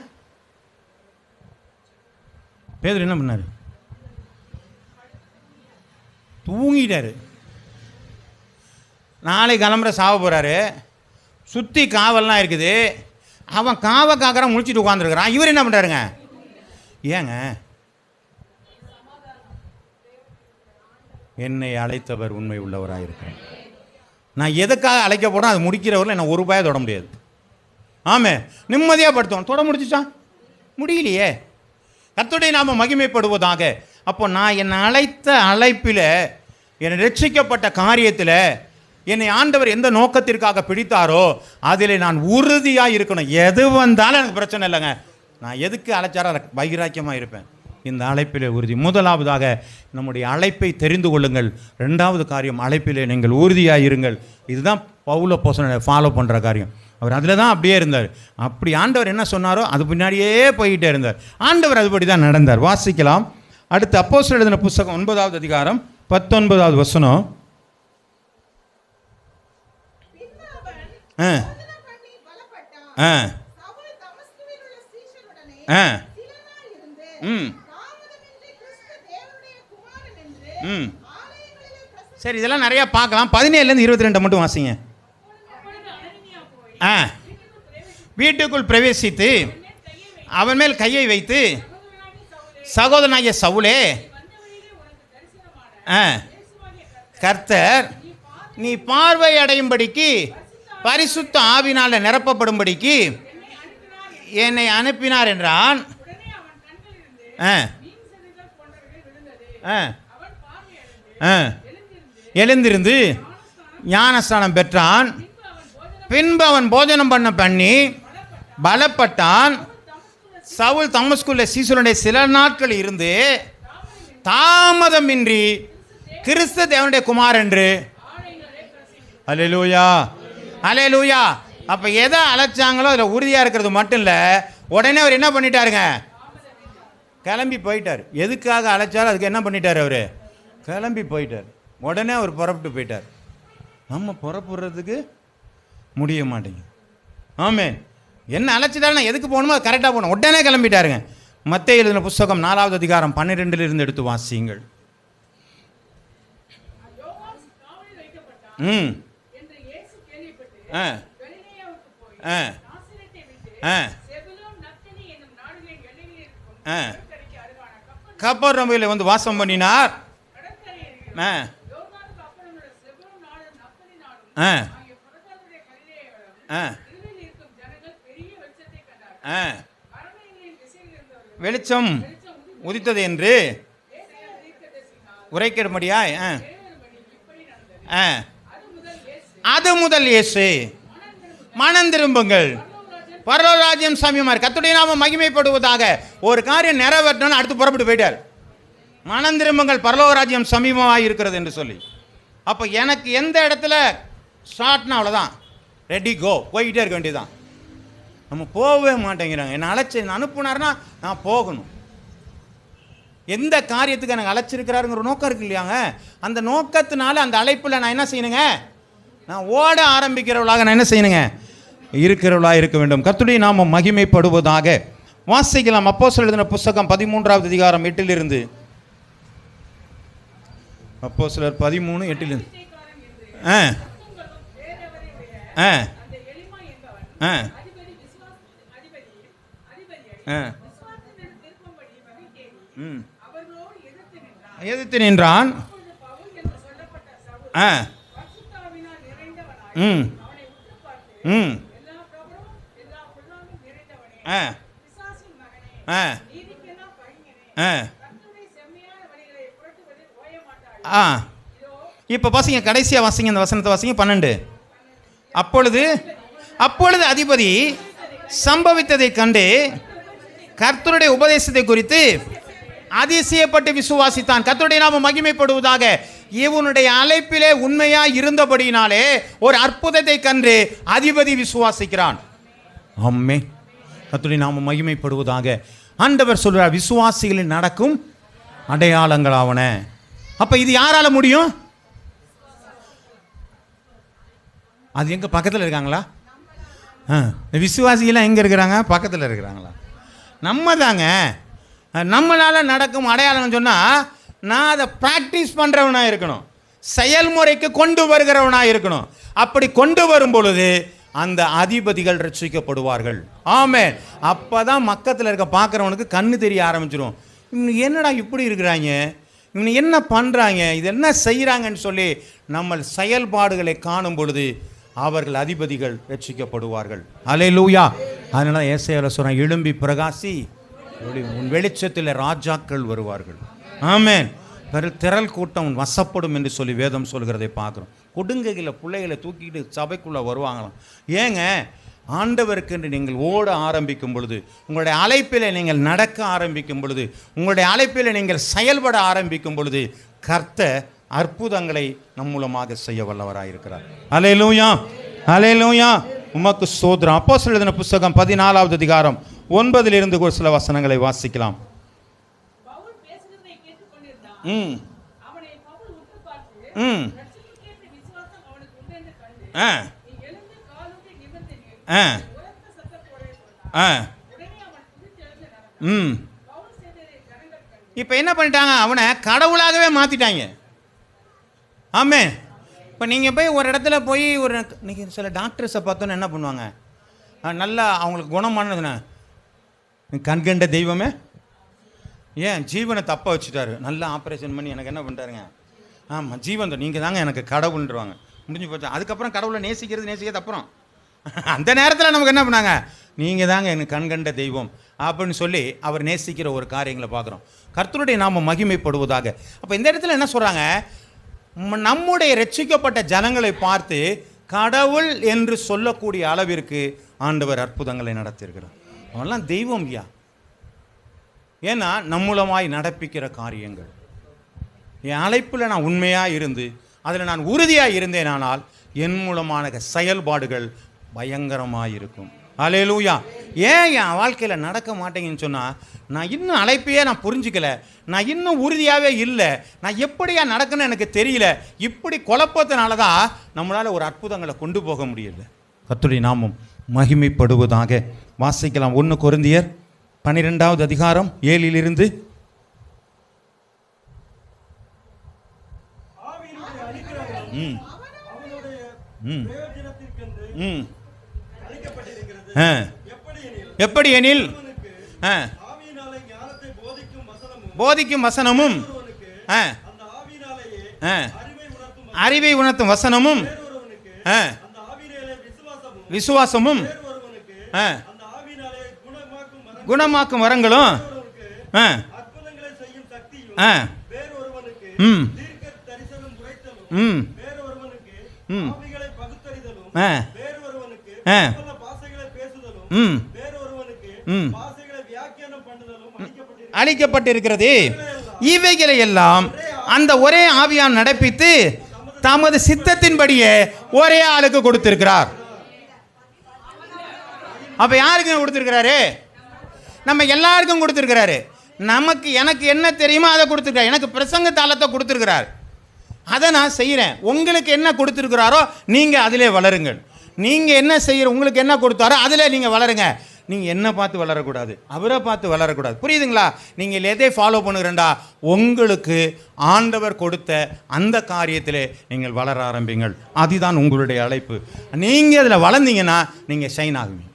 பேதுரு என்ன பண்ணார், தூங்கிட்டார். நாளைக்கு கிளம்புற சாவ போகிறாரு, சுற்றி காவல்லாம் இருக்குது, அவன் காவை காக்கறான் முழிச்சிட்டு உட்காந்துருக்கிறான். இவர் என்ன பண்ணுறாருங்க, ஏங்க என்னை அழைத்தவர் உண்மை உள்ளவராக இருக்கிறேன், நான் எதுக்காக அழைக்க போகிறேன் அது முடிக்கிறவரில் என்ன ₹1 தொட முடியாது. ஆமே, நிம்மதியாக படுத்தோம், தொட முடிச்சுச்சான் முடியலையே. கர்த்தருடைய நாம மகிமைப்படுவதாக. அப்போ நான் என்னை அழைத்த அழைப்பில், என்னை ரட்சிக்கப்பட்ட காரியத்தில் என்னை ஆண்டவர் எந்த நோக்கத்திற்காக பிடித்தாரோ அதில் நான் உறுதியாக இருக்கணும். எது வந்தாலும் எனக்கு பிரச்சனை இல்லைங்க, நான் எதுக்கு அழைச்சாரோ எனக்கு வைராக்கியமாக இருப்பேன். இந்த அழைப்பிலே உறுதி. முதலாவதாக நம்முடைய அழைப்பை தெரிந்து கொள்ளுங்கள். 2வது காரியம், அழைப்பிலே நீங்கள் உறுதியாக இருங்கள். இதுதான் பவுல் அப்போஸ்தலனை ஃபாலோ பண்ணுற காரியம். அவர் அதில் தான் அப்படியே இருந்தார். அப்படி ஆண்டவர் என்ன சொன்னாரோ அது பின்னாடியே போய்கிட்டே இருந்தார். ஆண்டவர் அதுபடி தான் நடந்தார். வாசிக்கலாம். அடுத்து அப்போஸ்தலர் எழுதின புஸ்தகம் 9வது அதிகாரம் 19வது வசனம். சரி, இதெல்லாம் நிறையா பார்க்கலாம். 17லேருந்து 22 மட்டும் வாசிங்க. வீட்டுக்குள் பிரவேசித்து அவன் மேல் கையை வைத்து, சகோதரனாகிய சவுலே, கர்த்தர் நீ பார்வை அடையும்படிக்கு பரிசுத்த ஆவினால நிரப்பப்படும்படிக்கு என்னை அனுப்பினார் என்றான். எழுந்திருந்து ஞானஸ்நானம் பெற்றான். பின்பு அவன் போஜனம் பண்ணி பலப்பட்டான். சவுல் தமஸ்குள்ள சீசனுடைய சில நாட்கள் இருந்து தாமதமின்றி கிறிஸ்து தேவனுடைய குமார் என்று. அல்லேலூயா, அல்லேலூயா. அப்போ எதை அழைச்சாங்களோ அதில் உறுதியாக இருக்கிறது மட்டும் இல்லை, உடனே அவர் என்ன பண்ணிட்டாருங்க, கிளம்பி போயிட்டார். எதுக்காக அழைச்சாலும் அதுக்கு என்ன பண்ணிட்டார், அவர் கிளம்பி போயிட்டார். உடனே அவர் புறப்பட்டு போயிட்டார். நம்ம புறப்படுறதுக்கு முடிய மாட்டேங்குது. ஆமே, என்ன அழைச்சிட்டாலும் நான் எதுக்கு போகணுமோ அது கரெக்டாக போகணும். உடனே கிளம்பிட்டாருங்க. மத்தேயு எழுதின புஸ்தகம் 4வது அதிகாரம் 12லிருந்து எடுத்து வாசியுங்கள். கப்பர்நகூமில் வந்து வாசம் பண்ணினார். வெளிச்சம் உதித்தது என்று உரைக்கிறபடியாய் அது முதல் இயேசு மனம் திரும்புங்கள், பரலோக ராஜ்யம் சமீபமா இருக்கு. கர்த்தருடைய நாமம் மகிமைப்படுவதாக. ஒரு காரியம் நிறைவேற்றணும்னு அடுத்து புறப்பட்டு போயிட்டார். மனம் திரும்புங்கள், பரலோக ராஜ்யம் சமீபமாக இருக்கிறது என்று சொல்லி. அப்போ எனக்கு எந்த இடத்துல ஸ்டார்ட்னா அவ்வளோதான், ரெடி கோ, போய்கிட்டே இருக்க வேண்டியதுதான். நம்ம போகவே மாட்டேங்கிறாங்க. என்னை அனுப்புனாருன்னா நான் போகணும். எந்த காரியத்துக்கு எனக்கு அழைச்சிருக்கிறாருங்கிற நோக்கம் இருக்கு இல்லையாங்க, அந்த நோக்கத்தினால அந்த அழைப்பில் நான் என்ன செய்யணுங்க, நான் ஓட ஆரம்பிக்கிறவளாக நான் என்ன செய்யணுங்க, இருக்கிறவளாக இருக்க வேண்டும். கர்த்தருடைய நாமம் மகிமைப்படுவதாக. வாசிக்கலாம் அப்போஸ்தலர் எழுதின புத்தகம் 13வது அதிகாரம் 8 அப்போஸ்தலர் 13:8. எதிர்த்து நின்றான். இப்போ வாசிங்க, கடைசியாக வாசிங்க, இந்த வசனத்தை வாசிங்க 12. அப்பொழுது அதிபதி சம்பவித்ததை கண்டு கர்த்தருடைய உபதேசத்தை குறித்து அதிசயப்பட்டு விசுவாசித்தான். கர்த்தருடைய நாமம் மகிமைப்படுவதாக. இவனுடைய அழைப்பிலே உண்மையாய் இருந்தபடியினாலே ஒரு அற்புதத்தை கண்டு அதிபதி விசுவாசிக்கிறான். ஆமே, கர்த்தருடைய நாமம் மகிமைப்படுவதாக. ஆண்டவர் சொல்றார், விசுவாசிகளில் நடக்கும் அடையாளங்களாவன. அப்ப இது யாரால முடியும்? அது எங்க பக்கத்தில் இருக்காங்களா? விசுவாசிகளாம் எங்க இருக்கிறாங்க? பக்கத்தில் இருக்கிறாங்களா? நம்ம தாங்க. நம்மளால் நடக்கும் அடையாளம் சொன்னால் நான் அதை ப்ராக்டிஸ் பண்ணுறவனாக இருக்கணும், செயல்முறைக்கு கொண்டு வருகிறவனாக இருக்கணும். அப்படி கொண்டு வரும் பொழுது அந்த அதிபதிகள் ரட்சிக்கப்படுவார்கள். ஆமென். அப்போ தான் பக்கத்தில் இருக்க பார்க்குறவனுக்கு கண்ணு தெரிய ஆரம்பிச்சிடும். இவனு என்னடா இப்படி இருக்கிறாங்க, இவனு என்ன பண்ணுறாங்க, இது என்ன செய்கிறாங்கன்னு சொல்லி நம்ம செயல்பாடுகளை காணும் பொழுது அவர்கள் அதிபதிகள் ரட்சிக்கப்படுவார்கள். அல்லேலூயா. அதனால ஏசாயால சொல்றான், எழும்பி பிரகாசி, உன் வெளிச்சத்தில் ராஜாக்கள் வருவார்கள். ஆமென். திரள் கூட்டம் வசப்படும் என்று சொல்லி வேதம் சொல்கிறதை பார்க்குறோம். கொடுங்கைகளை பிள்ளைகளை தூக்கிட்டு சபைக்குள்ளே வருவாங்களாம். ஏங்க, ஆண்டவருக்கு என்று நீங்கள் ஓட ஆரம்பிக்கும் பொழுது, உங்களுடைய அழைப்பில் நீங்கள் நடக்க ஆரம்பிக்கும் பொழுது, உங்களுடைய அழைப்பில் நீங்கள் செயல்பட ஆரம்பிக்கும் பொழுது கர்த்தர் அற்புதங்களை நம் மூலமாக செய்ய வல்லவராயிருக்கிறார். அல்லேலூயா, அல்லேலூயா. உமக்கு ஸ்தோத்திரம். அப்போஸ்தலர் எழுதின புத்தகம் 14வது அதிகாரம் 9 ஒரு சில வசனங்களை வாசிக்கலாம். இப்போ என்ன பண்ணிட்டாங்க, அவனை கடவுளாகவே மாற்றிட்டாங்க. ஆமே. இப்போ நீங்கள் போய் ஒரு இடத்துல போய் இன்னைக்கு சில டாக்டர்ஸை பார்த்தோன்னு என்ன பண்ணுவாங்க, நல்லா அவங்களுக்கு குணமானதுண்ணே, கண்கண்ட தெய்வமே, ஏன் ஜீவனை தப்பாக வச்சுட்டாரு, நல்லா ஆப்ரேஷன் பண்ணி எனக்கு என்ன பண்ணிட்டாருங்க, ஆமாம் ஜீவன் நீங்கள் தாங்க எனக்கு கடவுள்ன்றவாங்க. முடிஞ்சு போச்சு. அதுக்கப்புறம் கடவுளை நேசிக்கிறது அப்புறம் அந்த நேரத்தில் நமக்கு என்ன பண்ணாங்க, நீங்கள் தாங்க எனக்கு கண்கண்ட தெய்வம் அப்படின்னு சொல்லி அவர் நேசிக்கிற ஒரு காரியங்களை பார்க்குறோம். கர்த்தருடைய நாமம் மகிமைப்படுவதாக. அப்போ இந்த இடத்துல என்ன சொல்கிறாங்க, நம்முடைய ரட்சிக்கப்பட்ட ஜனங்களை பார்த்து கடவுள் என்று சொல்லக்கூடிய அளவிற்கு ஆண்டவர் அற்புதங்களை நடத்தியிருக்கிறார். அவெல்லாம் தெய்வம் ஐயா. ஏன்னா நம்மூலமாய் நடப்பிக்கிற காரியங்கள், என் அழைப்பில் நான் உண்மையாக இருந்து அதில் நான் உறுதியாக இருந்தேனானால் என் மூலமான செயல்பாடுகள் பயங்கரமாக இருக்கும். அல்லேலூயா. ஏன் என் வாழ்க்கையில் நடக்க மாட்டேங்கன்னு சொன்னால், நான் இன்னும் அழைப்பையே நான் புரிஞ்சிக்கல, நான் இன்னும் உறுதியாகவே இல்லை, நான் எப்படியா நடக்குன்னு எனக்கு தெரியல. இப்படி குழப்பத்தினால தான் நம்மளால் ஒரு அற்புதங்களை கொண்டு போக முடியல. கர்த்தருடைய நாமம் மகிமைப்படுவதாக. வாசிக்கலாம் 1 கொரிந்தியர் 12வது அதிகாரம் 7 எப்படி எனில் போதிக்கும் வசனமும் அறிவை உணர்த்தும் வசனமும் விசுவாசமும் குணமாக்கும் வரங்களும் ம் ம் அளிக்கப்பட்டிருக்கிறது. இவைகளை எல்லாம் அந்த ஒரே ஆவியான் நடப்பித்து தமது சித்தத்தின்படியே ஒரே ஆளுக்கு கொடுத்திருக்கிறார். அப்ப யாருக்கு கொடுத்திருக்கிறாரு? நம்ம எல்லாருக்கும் கொடுத்திருக்கிறாரு. நமக்கு எனக்கு என்ன தெரியுமோ அதை கொடுத்திருக்காரு. எனக்கு பிரசங்க தாளத்தை கொடுத்திருக்கிறார், அதை நான் செய்கிறேன். உங்களுக்கு என்ன கொடுத்திருக்கிறாரோ நீங்க அதிலே வளருங்கள். நீங்க என்ன செய்யற, உங்களுக்கு என்ன கொடுத்தாரோ அதிலே நீங்க வளருங்க. நீங்கள் என்ன பார்த்து வளரக்கூடாது, அவரை பார்த்து வளரக்கூடாது. புரியுதுங்களா? நீங்கள் எதை ஃபாலோ பண்ணுகிறேன்டா, உங்களுக்கு ஆண்டவர் கொடுத்த அந்த காரியத்தில் நீங்கள் வளர ஆரம்பிங்கள். அதுதான் உங்களுடைய அழைப்பு. நீங்கள் அதில் வளர்ந்தீங்கன்னா நீங்கள் ஷைன் ஆகுவீங்க.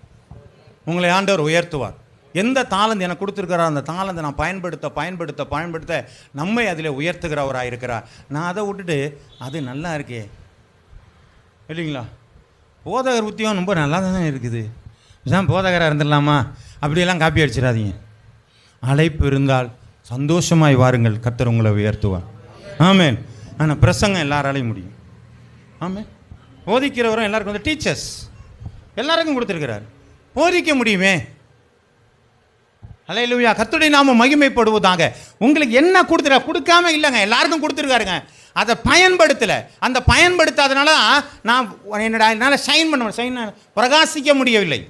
உங்களை ஆண்டவர் உயர்த்துவார். எந்த தாளந்து எனக்கு கொடுத்துருக்கிறார் அந்த தாளந்தை நான் பயன்படுத்த பயன்படுத்த பயன்படுத்த நம்மை அதில் உயர்த்துகிறவராக இருக்கிறார். நான் அதை விட்டுட்டு அது நல்லா இருக்கே இல்லைங்களா, போதகர் உத்தியம் ரொம்ப நல்லா தானே இருக்குது, இதுதான் போதகராக இருந்துடலாமா, அப்படியெல்லாம் காப்பி அடிச்சிடாதீங்க. அழைப்பு இருந்தால் சந்தோஷமாய் வாருங்கள், கர்த்தர் உங்களை உயர்த்துவார். ஆமேன். ஆனால் பிரசங்கம் எல்லாராலையும் முடியும். ஆமேன். போதிக்கிறவரும் எல்லாருக்கும் வந்து டீச்சர்ஸ் எல்லாருக்கும் கொடுத்துருக்கிறார், போதிக்க முடியுமே. அல்லேலூயா. கர்த்தருடைய நாமம் மகிமைப்படுவதாக. உங்களுக்கு என்ன கொடுத்துருக்கா, கொடுக்காம இல்லைங்க, எல்லாருக்கும் கொடுத்துருக்காருங்க. அதை பயன்படுத்தலை. அந்த பயன்படுத்தாதனால நான் என்னால் ஷைன் பிரகாசிக்க முடியவில்லை.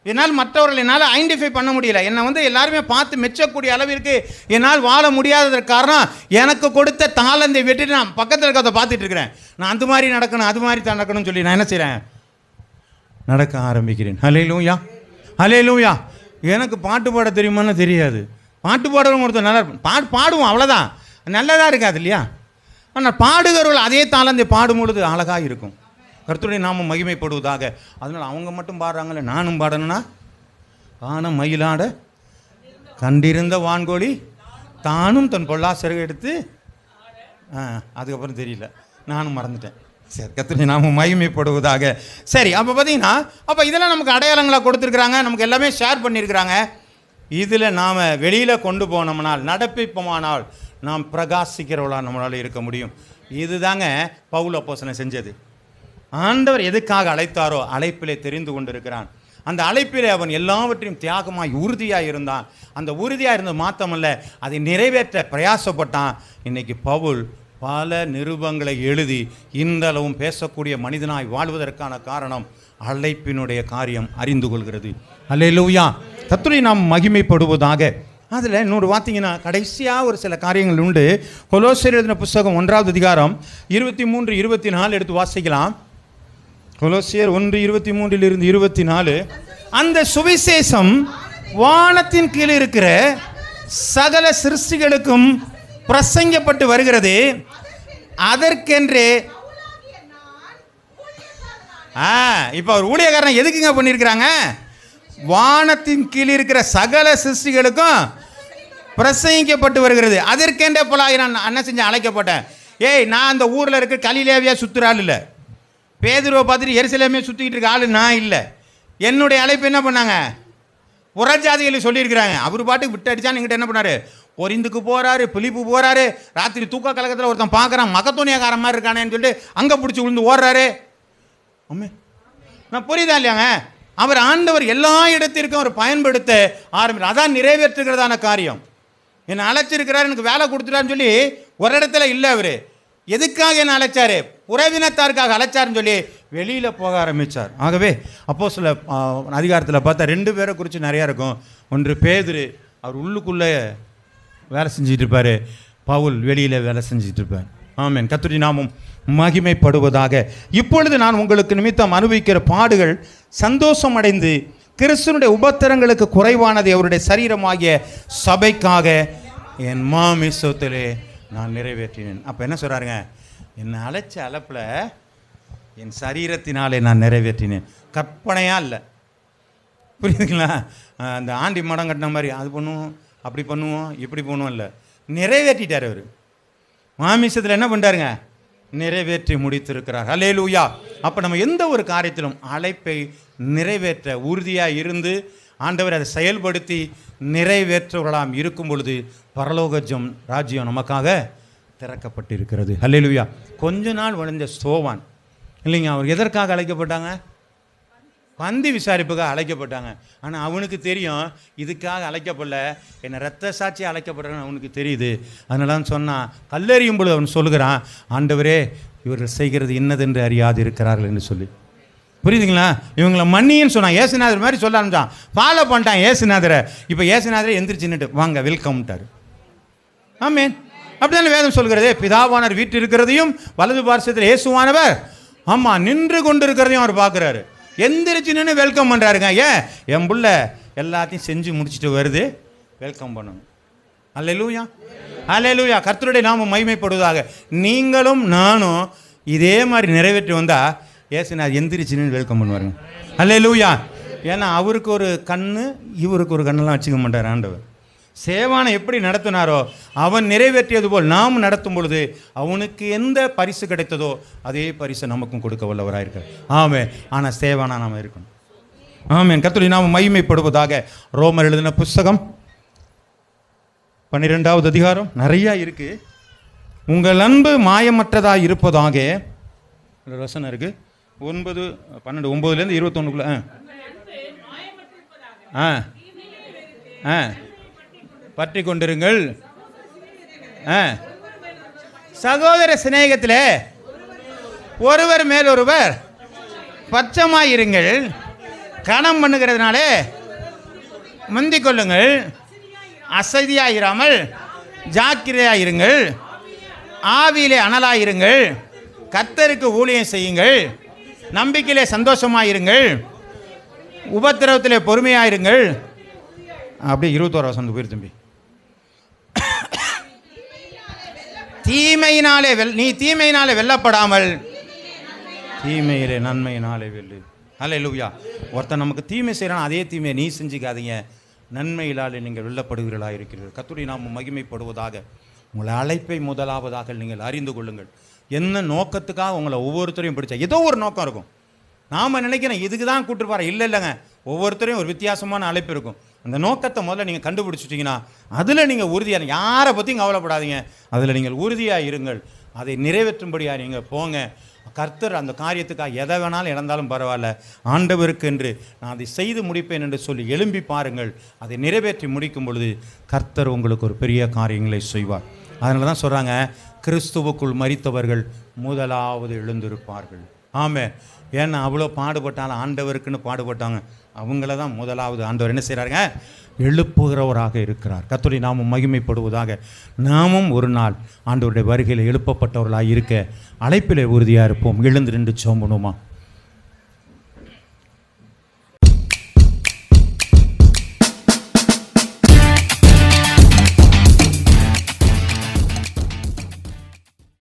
என்னால் மற்றவர்கள் என்னால் ஐடென்டிஃபை பண்ண முடியல. என்னை வந்து எல்லாருமே பார்த்து மெச்சக்கூடிய அளவிற்கு என்னால் வாழ முடியாததற்கு காரணம் எனக்கு கொடுத்த தாளந்தை வெட்டிட்டு நான் பக்கத்தில் இருக்கிறத பார்த்துட்டு இருக்கிறேன். நான் அந்த மாதிரி நடக்கணும், அது மாதிரி தான் நடக்கணும்னு சொல்லி நான் என்ன செய்கிறேன், நடக்க ஆரம்பிக்கிறேன். ஹல்லேலூயா, ஹல்லேலூயா. எனக்கு பாட்டு பாட தெரியுமான்னு தெரியாது. பாட்டு பாடுறவங்க ஒருத்தர் நல்லா பாடுவோம், அவ்வளோதான், நல்லதாக இருக்காது இல்லையா. ஆனால் பாடுகிறவர்கள் அதே தாளந்தை பாடும்பொழுது அழகாக இருக்கும். கர்த்தருடைய நாமம் மகிமைப்படுவதாக. அதனால் அவங்க மட்டும் பாடுறாங்களே, நானும் பாடணும்னா காண மயிலாட கண்டிருந்த வான்கோழி தானும் தன் பொல்லாசரை எடுத்து அதுக்கப்புறம் தெரியல, நானும் மறந்துட்டேன். சரி, கர்த்தருடைய நாமம் மகிமைப்படுவதாக. சரி, அப்போ பார்த்தீங்கன்னா அப்போ இதெல்லாம் நமக்கு அடையாளங்களாக கொடுத்துருக்குறாங்க, நமக்கு எல்லாமே ஷேர் பண்ணியிருக்கிறாங்க. இதில் நாம் வெளியில் கொண்டு போனோம்னால், நடப்பிப்போமானால் நாம் பிரகாசிக்கிறவளாக நம்மளால் இருக்க முடியும். இதுதாங்க பவுல் அப்போஸ்தலன் செஞ்சது. ஆண்டவர் எதுக்காக அழைத்தாரோ அழைப்பிலே தெரிந்து கொண்டிருக்கிறான். அந்த அழைப்பிலே அவன் எல்லாவற்றையும் தியாகமாய் உறுதியாக இருந்தான். அந்த உறுதியாக இருந்த மாத்திரமல்ல, அதை நிறைவேற்ற பிரயாசப்பட்டான். இன்னைக்கு பவுல் பல நிருபங்களை எழுதி இன்றளவும் பேசக்கூடிய மனிதனாய் வாழ்வதற்கான காரணம் அழைப்பினுடைய காரியம் அறிந்து கொள்கிறது. அல்லேலூயா. கர்த்தருடைய நாம் மகிமைப்படுவதாக. அதில் இன்னொரு பார்த்தீங்கன்னா கடைசியாக ஒரு சில காரியங்கள் உண்டு. கொலோசியர் எழுதின புத்தகம் 1வது அதிகாரம் 23, 24 எடுத்து வாசிக்கலாம். கொலோசியர் 1:23-24. அந்த சுவிசேஷம் வானத்தின் கீழ் இருக்கிற சகல சிருஷ்டிகளுக்கும் பிரசங்கப்பட்டு வருகிறது. அதற்கென்று இப்போ ஒரு ஊழியக்காரன் எதுக்குங்க பண்ணியிருக்கிறாங்க, வானத்தின் கீழ் இருக்கிற சகல சிருஷ்டிகளுக்கும் பிரசங்கிக்கப்பட்டு வருகிறது. அதற்கென்ற போலாகி நான் என்ன செஞ்சேன், அழைக்கப்பட்டேன். நான் அந்த ஊரில் இருக்க கலிலேவியா சுற்றுற ஆள் இல்லை, பேதுருவை பார்த்துட்டு எருசலேமே சுற்றிக்கிட்டு இருக்க ஆள் நான் இல்லை. என்னுடைய அழைப்பு என்ன பண்ணாங்க, புறஜாதிகளை சொல்லியிருக்கிறாங்க. அவர் பாட்டுக்கு விட்டு அடிச்சான்னு என்கிட்ட என்ன பண்ணார், பொரிந்துக்கு போகிறாரு, பிலிப்பு போகிறாரு. ராத்திரி தூக்க கலக்கத்தில் ஒருத்தன் பார்க்குறான், மக்கத்தோனியாக்காரன் மாதிரி இருக்கானேன்னு சொல்லிட்டு அங்கே பிடிச்சி விழுந்து ஓடுறாரு. அம்மே, நான் புரியுதா இல்லையாங்க. அவர் ஆண்டவர் எல்லா இடத்திற்கும் அவர் பயன்படுத்த ஆரம்பித்தார். அதான் நிறைவேற்றுகிறதான காரியம். என்னை அழைச்சிருக்கிறார், எனக்கு வேலை கொடுத்துட்டான்னு சொல்லி ஒரு இடத்துல இல்லை. அவர் எதுக்காக என்ன அழைச்சாரு, உறவினத்தாருக்காக அழைச்சாருன்னு சொல்லி வெளியில் போக ஆரம்பித்தார். ஆகவே அப்போஸ்தல அதிகாரத்தில் பார்த்தா 2 பேரை குறித்து நிறையா இருக்கும். ஒன்று பேதுரு, அவர் உள்ளுக்குள்ளே வேலை செஞ்சுட்டு இருப்பார், பவுல் வெளியில் வேலை செஞ்சுட்டு இருப்பார். ஆமென். கர்த்தருடைய நாமம் மகிமைப்படுவதாக. இப்பொழுது நான் உங்களுக்கு நிமித்தம் அனுபவிக்கிற பாடுகள் சந்தோஷம் அடைந்து கிறிஸ்துவனுடைய உபத்திரங்களுக்கு குறைவானதை அவருடைய சரீரமாகிய சபைக்காக என் மாமிசத்திலே நான் நிறைவேற்றினேன். அப்போ என்ன சொல்கிறாருங்க, என்னை அழைச்ச அழைப்பில் என் சரீரத்தினாலே நான் நிறைவேற்றினேன், கற்பனையாக இல்லை. புரியுதுங்களா? அந்த ஆண்டி மடம் கட்டின மாதிரி அது பண்ணுவோம், அப்படி பண்ணுவோம், இப்படி பண்ணுவோம் இல்லை, நிறைவேற்றிட்டார். அவர் மாமிசத்தில் என்ன பண்ணிட்டாருங்க, நிறைவேற்றி முடித்திருக்கிறார். அல்லேலூயா. அப்போ நம்ம எந்த ஒரு காரியத்திலும் அழைப்பை நிறைவேற்ற உறுதியாக இருந்து ஆண்டவர் அதை செயல்படுத்தி நிறைவேற்றவர்களாம் இருக்கும் பொழுது பரலோகஜம் ராஜ்யம் நமக்காக திறக்கப்பட்டிருக்கிறது. அல்லேலூயா. கொஞ்ச நாள் வளர்ந்த சோவான் இல்லைங்க, அவர் எதற்காக அழைக்கப்பட்டாங்க, பந்தி விசாரிப்புக்காக அழைக்கப்பட்டாங்க. ஆனால் அவனுக்கு தெரியும் இதுக்காக அழைக்கப்படல, என்னை ரத்த சாட்சி அழைக்கப்படுறேன்னு அவனுக்கு தெரியுது. அதனால தான் சொன்னான். கல்லெறியும் பொழுது அவன் சொல்லுகிறான், ஆண்டவரே இவர்கள் செய்கிறது இன்னதென்று அறியாது இருக்கிறார்கள் என்று சொல்லி. புரியுதுங்களா? இவங்களை மன்னின்னு சொன்னான். ஏசுநாதர் மாதிரி சொல்ல ஆரம்பிச்சான். ஃபாலோ பண்ணிட்டான் ஏசுநாதரை. இப்போ ஏசுநாதரை எந்திரிச்சுன்னுட்டு வாங்க வெல்கம்ட்டார். ஆமேன். அப்படித்தானே வேதம் சொல்கிறதே. பிதாவானவர் வீட்டு இருக்கிறதையும் வலது பார்சத்தில் இயேசுவானவர் ஆமாம் நின்று கொண்டு இருக்கிறதையும் அவர் பார்க்குறாரு. எந்திரிச்சு நின்று வெல்கம் பண்ணுறாருங்க. ஏன்? என் புள்ள எல்லாத்தையும் செஞ்சு முடிச்சுட்டு வருது, வெல்கம் பண்ணணும். அல்லேலூயா, அல்லேலூயா. கர்த்தருடைய நாமம் மகிமைப்படுவதாக. நீங்களும் நானும் இதே மாதிரி நிறைவேற்றி வந்தால் ஏசுநாதர் எந்திரிச்சு நின்று வெல்கம் பண்ணுவாருங்க. அல்லேலூயா. ஏன்னா அவருக்கு ஒரு கண்ணு, இவருக்கு ஒரு கண்ணெல்லாம் வச்சுக்க மாட்டார் ஆண்டவர். சேவானை எப்படி நடத்தினாரோ அவன் நிறைவேற்றியது போல் நாம் நடத்தும் பொழுது அவனுக்கு எந்த பரிசு கிடைத்ததோ அதே பரிசை நமக்கும் கொடுக்க வல்லவராயிருக்கார். ஆமே. ஆனால் சேவானா நாம் இருக்கணும். ஆமேன். கர்த்தருடைய நாமம் மகிமைப்படுவதாக. ரோமர் எழுதின புஸ்தகம் 12வது அதிகாரம் நிறையா இருக்கு. உங்கள் அன்பு மாயமற்றதாக இருப்பதாக வசனம் இருக்கு. 9, 12, 9லேருந்து 21. பற்றி கொண்டிருங்கள். சகோதர சிநேகத்தில் ஒருவர் மேல் ஒருவர் பட்சமாயிருங்கள். கணம் பண்ணுகிறதுனாலே முந்திக் கொள்ளுங்கள். அசதியாயிராமல் ஜாக்கிரதையாயிருங்கள். ஆவியிலே அனலாயிருங்கள். கர்த்தருக்கு ஊழியம் செய்யுங்கள். நம்பிக்கையிலே சந்தோஷமாயிருங்கள். உபத்திரவத்திலே பொறுமையாயிருங்கள். அப்படியே 21 வசனம் போயிரு தம்பி. நீ தீமையினாலே வெல்லப்படாமல் தீமையிலே நன்மையினாலே வெல்லு. அல்லேலூயா. ஒருத்தன் நமக்கு தீமை செய்யறான், அதே தீமையை நீ செஞ்சுக்காதீங்க. நன்மையினாலே நீங்கள் வெல்லப்படுகிறீர்களாக இருக்கிறீர்கள். கர்த்தருடைய நாமம் மகிமைப்படுவதாக. உங்களை அழைப்பை முதலாவதாக நீங்கள் அறிந்து கொள்ளுங்கள். என்ன நோக்கத்துக்காக உங்களை ஒவ்வொருத்தரையும் பிடிச்சா ஏதோ ஒரு நோக்கம் இருக்கும். நாம் நினைக்கிறேன் இதுக்கு தான் கூப்பிட்டுருப்பாரு. இல்லைங்க, ஒவ்வொருத்தரையும் ஒரு வித்தியாசமான அழைப்பு இருக்கும். அந்த நோக்கத்தை முதல்ல நீங்கள் கண்டுபிடிச்சிட்டிங்கன்னா அதில் நீங்கள் உறுதியாக, யாரை பற்றியும் கவலைப்படாதீங்க, அதில் நீங்கள் உறுதியாக இருங்கள். அதை நிறைவேற்றும்படியாக நீங்கள் போங்க. கர்த்தர் அந்த காரியத்துக்காக எதை வேணாலும் இழந்தாலும் பரவாயில்ல, ஆண்டவருக்கு என்று நான் அதை செய்து முடிப்பேன் என்று சொல்லி எழும்பி பாருங்கள். அதை நிறைவேற்றி முடிக்கும் பொழுது கர்த்தர் உங்களுக்கு ஒரு பெரிய காரியங்களை செய்வார். அதனால தான் சொல்கிறாங்க, கிறிஸ்துவுக்குள் மரித்தவர்கள் முதலாவது எழுந்திருப்பார்கள். ஆமாம். ஏன்னா அவ்வளோ பாடுபட்டாலும் ஆண்டவருக்குன்னு பாடுபட்டாங்க. அவங்கள தான் முதலாவது ஆண்டவர் என்ன செய்கிறாருங்க? எழுப்புகிறவராக இருக்கிறார். கர்த்தருடைய நாமம் மகிமைப்படுவதாக. நாமும் ஒரு நாள் ஆண்டவருடைய வருகையில் எழுப்பப்பட்டவர்களாக இருக்க அழைப்பிலே உறுதியாக இருப்போம். எழுந்து நின்று ஜெபம் பண்ணுவோமா?